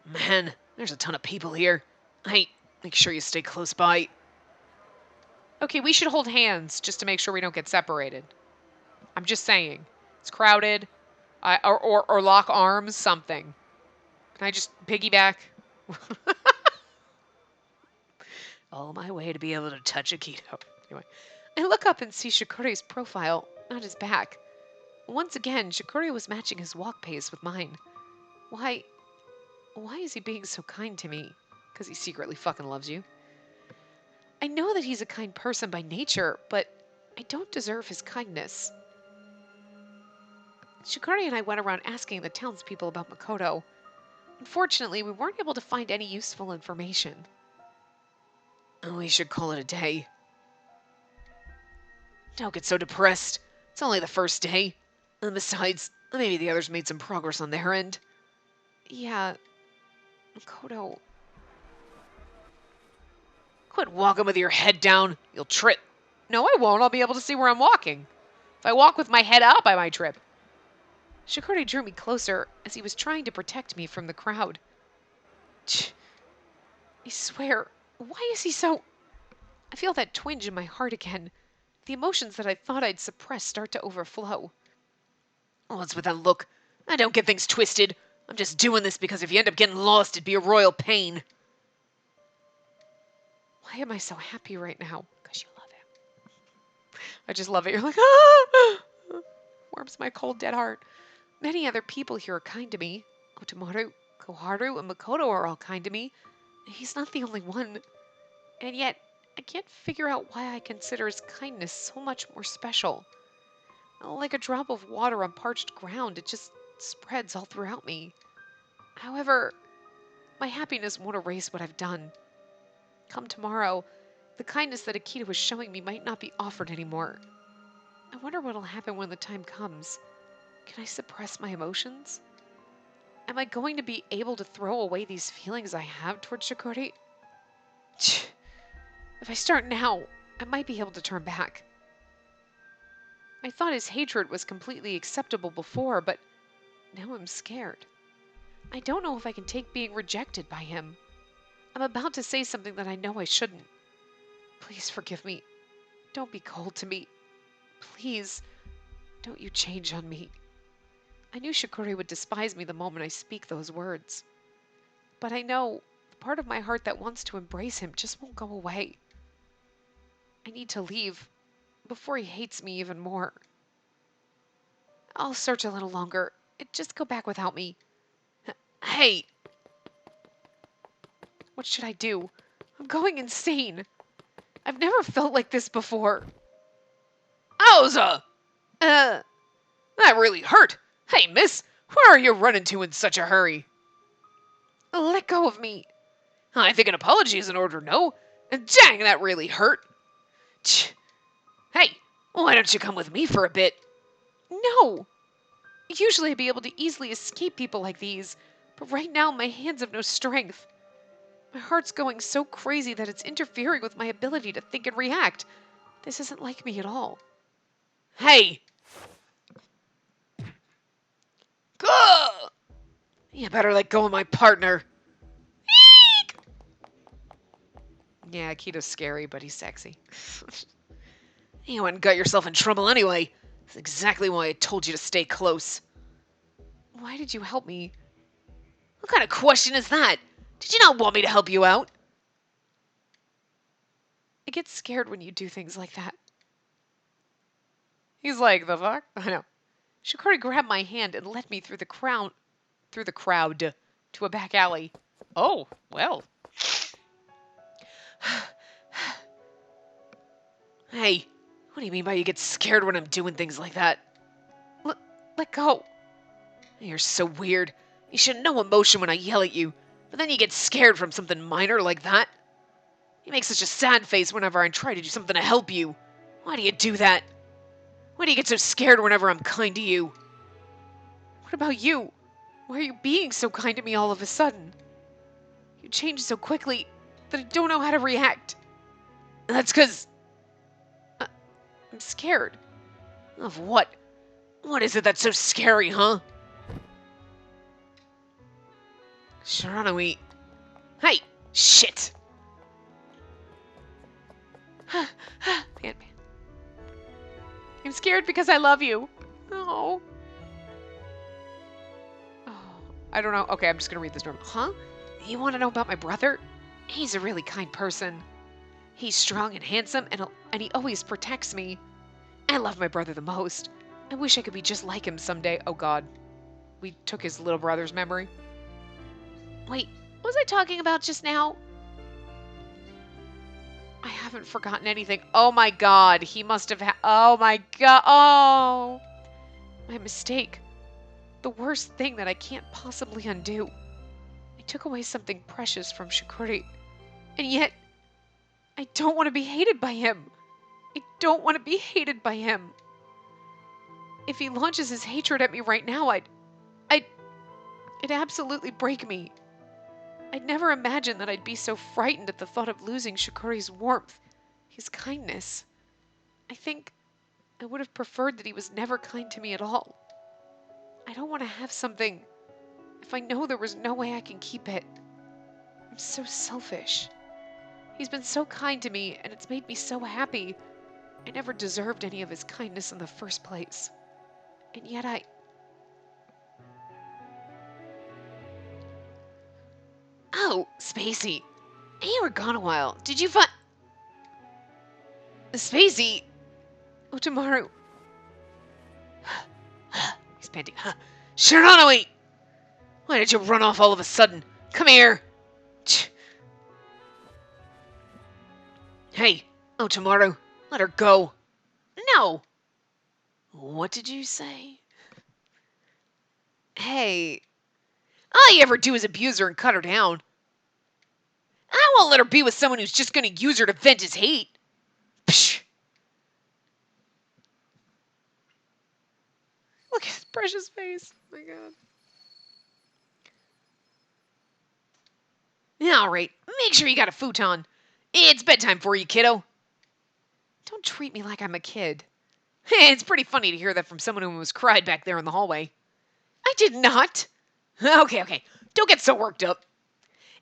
Man, there's a ton of people here. Hey, make sure you stay close by. Okay, we should hold hands just to make sure we don't get separated. I'm just saying. It's crowded. Or lock arms, something. Can I just piggyback? All my way to be able to touch Akito. Anyway, I look up and see Shikori's profile, not his back. Once again, Shikori was matching his walk pace with mine. Why is he being so kind to me? Because he secretly fucking loves you. I know that he's a kind person by nature, but I don't deserve his kindness. Shikori and I went around asking the townspeople about Makoto. Unfortunately, we weren't able to find any useful information. We should call it a day. Don't get so depressed. It's only the first day. And besides, maybe the others made some progress on their end. Yeah, Makoto. Quit walking with your head down. You'll trip. No, I won't. I'll be able to see where I'm walking. If I walk with my head up, I might trip. Shikori drew me closer as he was trying to protect me from the crowd. I swear, why is he so... I feel that twinge in my heart again. The emotions that I thought I'd suppress start to overflow. Oh, what's with that look? I don't get things twisted. I'm just doing this because if you end up getting lost, it'd be a royal pain. Why am I so happy right now? Because you love him. I just love it. You're like, ah! Warms my cold, dead heart. Many other people here are kind to me. Otomaru, Koharu, and Makoto are all kind to me. He's not the only one. And yet, I can't figure out why I consider his kindness so much more special. Like a drop of water on parched ground, it just spreads all throughout me. However, my happiness won't erase what I've done. Come tomorrow, the kindness that Akita was showing me might not be offered anymore. I wonder what'll happen when the time comes. Can I suppress my emotions? Am I going to be able to throw away these feelings I have towards Shikori? If I start now, I might be able to turn back. I thought his hatred was completely acceptable before, but now I'm scared. I don't know if I can take being rejected by him. I'm about to say something that I know I shouldn't. Please forgive me. Don't be cold to me. Please, don't you change on me. I knew Shikori would despise me the moment I speak those words. But I know the part of my heart that wants to embrace him just won't go away. I need to leave before he hates me even more. I'll search a little longer. Just go back without me. Hey! What should I do? I'm going insane. I've never felt like this before. Owza! Uh, that really hurt. Hey, miss, where are you running to in such a hurry? Let go of me. I think an apology is in order, no? Dang, that really hurt. Tch. Hey, why don't you come with me for a bit? No. Usually I'd be able to easily escape people like these, but right now my hands have no strength. My heart's going so crazy that it's interfering with my ability to think and react. This isn't like me at all. Hey! Gah! You better let go of my partner. Eek! Yeah, Kito's scary, but he's sexy. You hadn't got yourself in trouble anyway. That's exactly why I told you to stay close. Why did you help me? What kind of question is that? Did you not want me to help you out? I get scared when you do things like that. He's like, the fuck? I know. Shikori grabbed my hand and led me through the crowd to a back alley. Oh, well. Hey, what do you mean by you get scared when I'm doing things like that? Let go. You're so weird. You show no emotion when I yell at you, but then you get scared from something minor like that. You make such a sad face whenever I try to do something to help you. Why do you do that? Why do you get so scared whenever I'm kind to you? What about you? Why are you being so kind to me all of a sudden? You change so quickly that I don't know how to react. That's because I'm scared. Of what? What is it that's so scary, huh? Shiranui. Hey! Shit! Man. I'm scared because I love you. Oh. Oh. I don't know. Okay, I'm just gonna read this normal. Huh? You want to know about my brother? He's a really kind person. He's strong and handsome, and he always protects me. I love my brother the most. I wish I could be just like him someday. Oh god. We took his little brother's memory. Wait, what was I talking about just now? I haven't forgotten anything. Oh my god, he must have oh my god. Oh! My mistake. The worst thing that I can't possibly undo. I took away something precious from Shikori, and yet I don't want to be hated by him. I don't want to be hated by him. If he launches his hatred at me right now, it'd absolutely break me. I'd never imagined that I'd be so frightened at the thought of losing Shikori's warmth, his kindness. I think I would have preferred that he was never kind to me at all. I don't want to have something if I know there was no way I can keep it. I'm so selfish. He's been so kind to me, and it's made me so happy. I never deserved any of his kindness in the first place. And yet Oh, Spacey. You were gone a while. Did you find... Spacey! Otomaru. He's panting. Shiranui! Why did you run off all of a sudden? Come here! Hey, Otomaru, let her go. No! What did you say? Hey, all you ever do is abuse her and cut her down. I won't let her be with someone who's just gonna use her to vent his hate. Psh. Look at his precious face. Oh my god. Alright, make sure you got a futon. It's bedtime for you, kiddo. Don't treat me like I'm a kid. It's pretty funny to hear that from someone who was cried back there in the hallway. I did not. Okay. Don't get so worked up.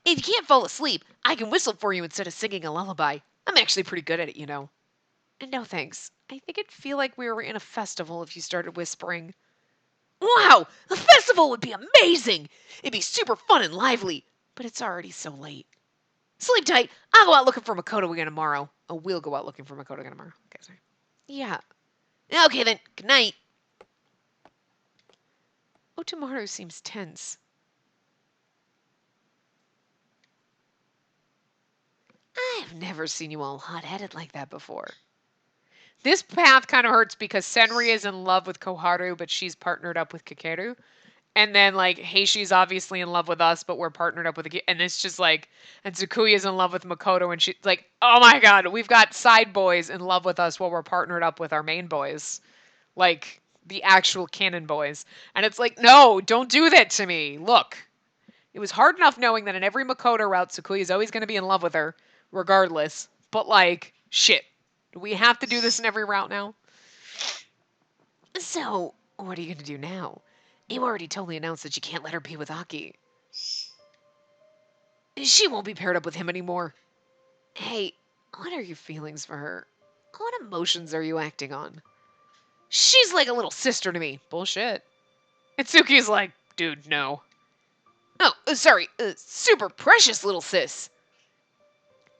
If you can't fall asleep, I can whistle for you instead of singing a lullaby. I'm actually pretty good at it, you know. And no thanks. I think it'd feel like we were in a festival if you started whispering. Wow! A festival would be amazing! It'd be super fun and lively. But it's already so late. Sleep tight. I'll go out looking for Makoto again tomorrow. Oh, we'll go out looking for Makoto again tomorrow. Okay, sorry. Yeah. Okay then. Good night. Otomaru seems tense. I've never seen you all hot-headed like that before. This path kind of hurts because Senri is in love with Koharu, but she's partnered up with Kakeru. And then like Heishi's obviously in love with us, but we're partnered up with and it's just like, and Tsukuya's in love with Makoto, and she's like, oh my god, we've got side boys in love with us while we're partnered up with our main boys, like the actual canon boys. And it's like, no, don't do that to me. Look, it was hard enough knowing that in every Makoto route, Tsukuya's always going to be in love with her, regardless. But like, shit, do we have to do this in every route now? So, what are you going to do now? You already totally announced that you can't let her be with Aki. She won't be paired up with him anymore. Hey, what are your feelings for her? What emotions are you acting on? She's like a little sister to me. Bullshit. Itsuki's like, dude, no. Oh, sorry, super precious little sis.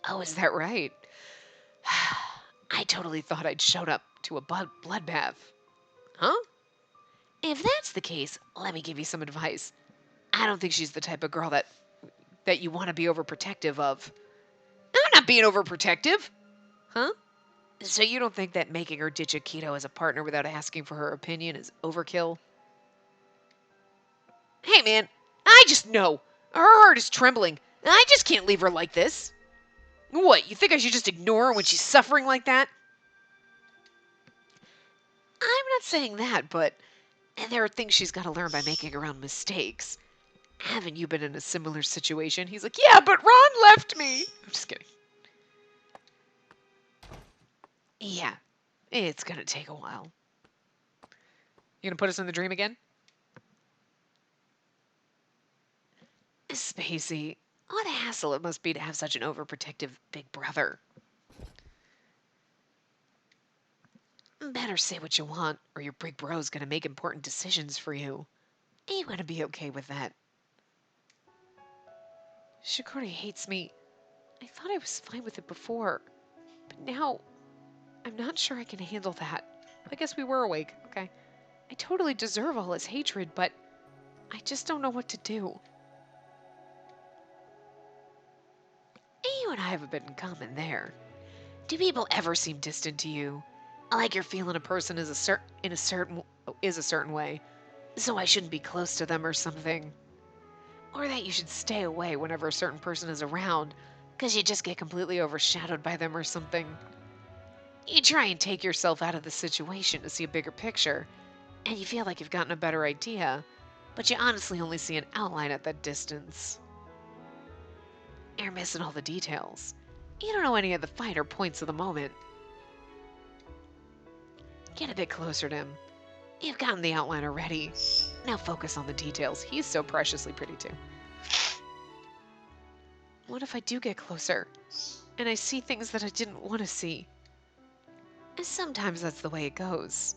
Oh, is that right? I totally thought I'd showed up to a bloodbath. Huh? If that's the case, let me give you some advice. I don't think she's the type of girl that you want to be overprotective of. I'm not being overprotective. Huh? So you don't think that making her ditch Akito as a partner without asking for her opinion is overkill? Hey man, I just know. Her heart is trembling. I just can't leave her like this. What, you think I should just ignore her when she's suffering like that? I'm not saying that, but there are things she's got to learn by making her own mistakes. Haven't you been in a similar situation? He's like, yeah, but Ron left me. I'm just kidding. Yeah, it's gonna take a while. You gonna put us in the dream again? Spacey, what a hassle it must be to have such an overprotective big brother. Better say what you want, or your big bro's gonna make important decisions for you. Are you gonna be okay with that? Shikori hates me. I thought I was fine with it before, but now I'm not sure I can handle that. I guess we were awake, okay. I totally deserve all his hatred, but I just don't know what to do. You and I have a bit in common there. Do people ever seem distant to you? Like you're feeling a person is a certain way, so I shouldn't be close to them or something. Or that you should stay away whenever a certain person is around, because you just get completely overshadowed by them or something. You try and take yourself out of the situation to see a bigger picture, and you feel like you've gotten a better idea, but you honestly only see an outline at that distance. You're missing all the details. You don't know any of the finer points of the moment. Get a bit closer to him. You've gotten the outline already. Now focus on the details. He's so preciously pretty too. What if I do get closer, and I see things that I didn't want to see? And sometimes that's the way it goes.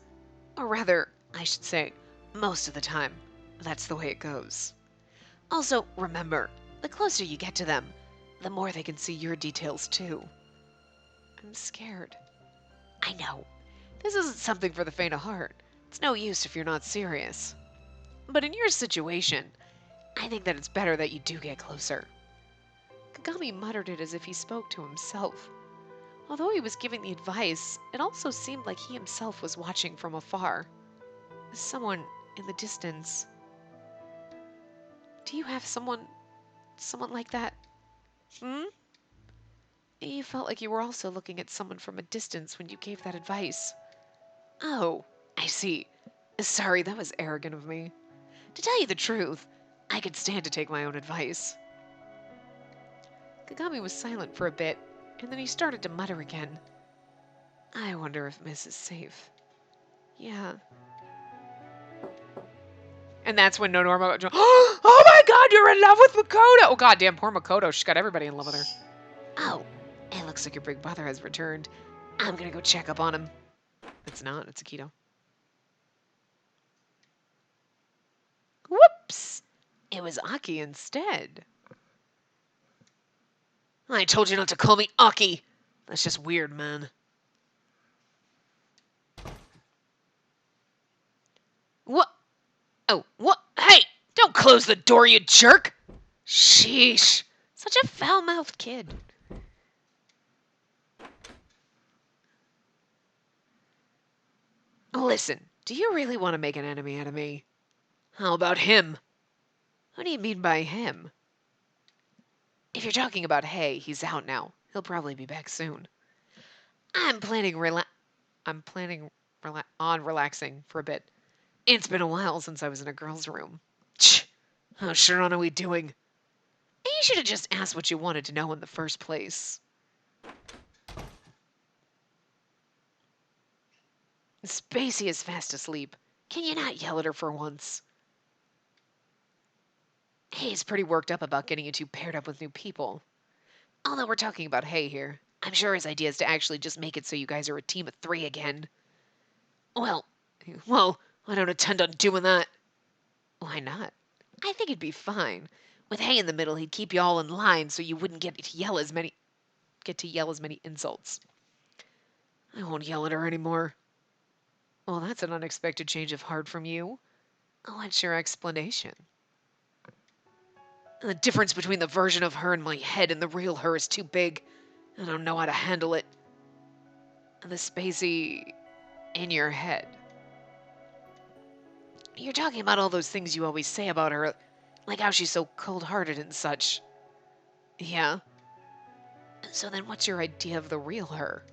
Or rather, I should say, most of the time, that's the way it goes. Also, remember, the closer you get to them, the more they can see your details too. I'm scared. I know. This isn't something for the faint of heart. It's no use if you're not serious. But in your situation, I think that it's better that you do get closer. Kagami muttered it as if he spoke to himself. Although he was giving the advice, it also seemed like he himself was watching from afar. Someone in the distance. Do you have someone like that? Hmm? You felt like you were also looking at someone from a distance when you gave that advice. Oh, I see. Sorry, that was arrogant of me. To tell you the truth, I could stand to take my own advice. Kagami was silent for a bit, and then he started to mutter again. I wonder if Miss is safe. Yeah. And that's when Norma goes, oh my god, you're in love with Makoto! Oh goddamn, poor Makoto. She's got everybody in love with her. Oh, it looks like your big brother has returned. I'm gonna go check up on him. It's not, it's Akito. Whoops! It was Aki instead. I told you not to call me Aki. That's just weird, man. What? Oh, what? Hey! Don't close the door, you jerk! Sheesh. Such a foul-mouthed kid. Listen, do you really want to make an enemy out of me? How about him? What do you mean by him? If you're talking about Hay, he's out now. He'll probably be back soon. I'm planning rela- I'm planning on relaxing for a bit. It's been a while since I was in a girl's room. Tch, how sure on are we doing? You should have just asked what you wanted to know in the first place. Spacey is fast asleep. Can you not yell at her for once? Hay's pretty worked up about getting you two paired up with new people. Although we're talking about Hay here, I'm sure his idea is to actually just make it so you guys are a team of 3 again. Well, well, I don't intend on doing that. Why not? I think it'd be fine. With Hay in the middle, he'd keep you all in line so you wouldn't get to yell as many insults. I won't yell at her anymore. Well, that's an unexpected change of heart from you. What's your explanation? The difference between the version of her in my head and the real her is too big. I don't know how to handle it. The Spacey in your head. You're talking about all those things you always say about her, like how she's so cold-hearted and such. Yeah? So then what's your idea of the real her?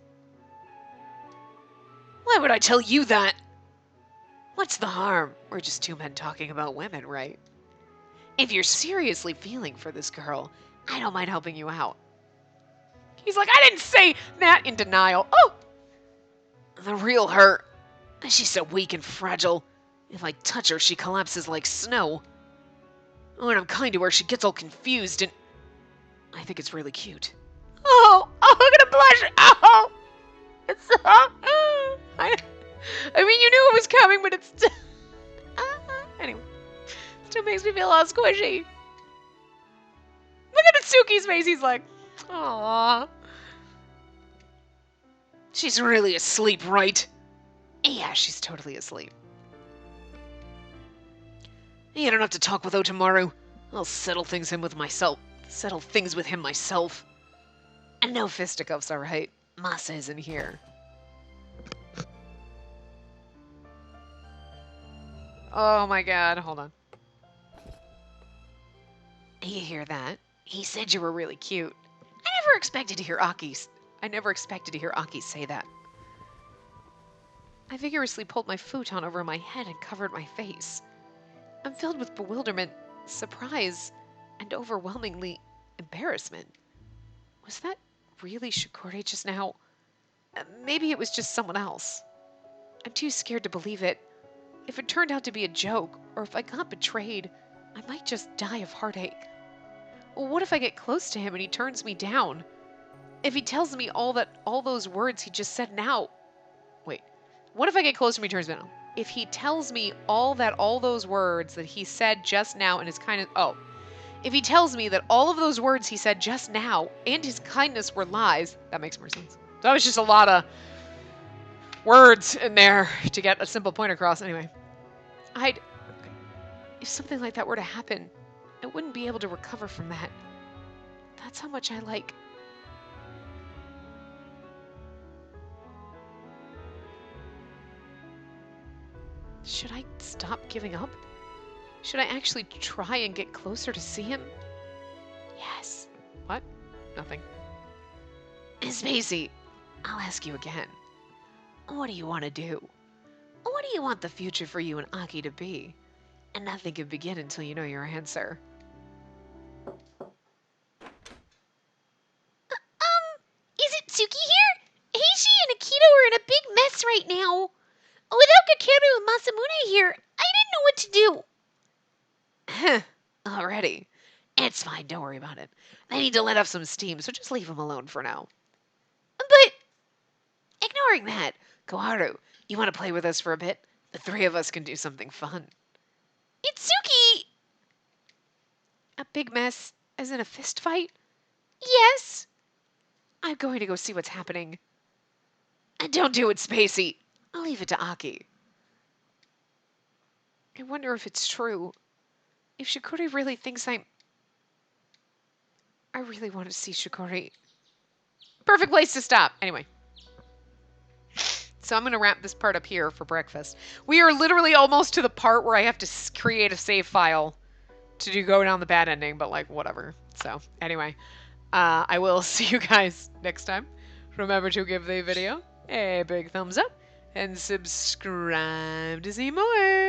Why would I tell you that? What's the harm? We're just 2 men talking about women, right? If you're seriously feeling for this girl, I don't mind helping you out. He's like, I didn't say that, in denial. Oh! The real her. She's so weak and fragile. If I touch her, she collapses like snow. When I'm kind to her, she gets all confused and... I think it's really cute. Oh, I'm gonna blush. Oh, it's so... I mean, you knew it was coming, but it's... Anyway, still makes me feel all squishy. Look at Suki's face. He's like, aww. She's really asleep, right? Yeah, she's totally asleep. You don't have to talk with Otomaru. I'll settle things with him myself. And no fisticuffs, alright? Masa isn't here. Oh my god, hold on. You hear that? He said you were really cute. I never expected to hear Aki say that. I vigorously pulled my futon over my head and covered my face. I'm filled with bewilderment, surprise, and overwhelmingly embarrassment. Was that really Shikori just now? Maybe it was just someone else. I'm too scared to believe it. If it turned out to be a joke, or if I got betrayed, I might just die of heartache. Well, what if I get close to him and he turns me down? If he tells me all those words he just said now... Wait. What if I get close to him and he turns me down? If he tells me all those words that he said just now and his kindness... Oh. If he tells me that all of those words he said just now and his kindness were lies, that makes more sense. That was just a lot of words in there to get a simple point across. Anyway. If something like that were to happen, I wouldn't be able to recover from that. That's how much I like... Should I stop giving up? Should I actually try and get closer to see him? Yes. What? Nothing. Spacey, I'll ask you again. What do you want to do? What do you want the future for you and Aki to be? And nothing can begin until you know your answer. Is it Tsuki here? Heishi and Akito are in a big mess right now. Without Kakeru and Masamune here, I didn't know what to do. Already. It's fine, don't worry about it. They need to let off some steam, so just leave them alone for now. But, ignoring that, Koharu, you want to play with us for a bit? The 3 of us can do something fun. Itsuki! A big mess, as in a fist fight? Yes. I'm going to go see what's happening. And don't do it, Spacey. I'll leave it to Aki. I wonder if it's true. If Shikori really thinks I really want to see Shikori. Perfect place to stop. Anyway. So I'm going to wrap this part up here for breakfast. We are literally almost to the part where I have to create a save file to go down the bad ending, but like whatever. So anyway, I will see you guys next time. Remember to give the video a big thumbs up and subscribe to see more.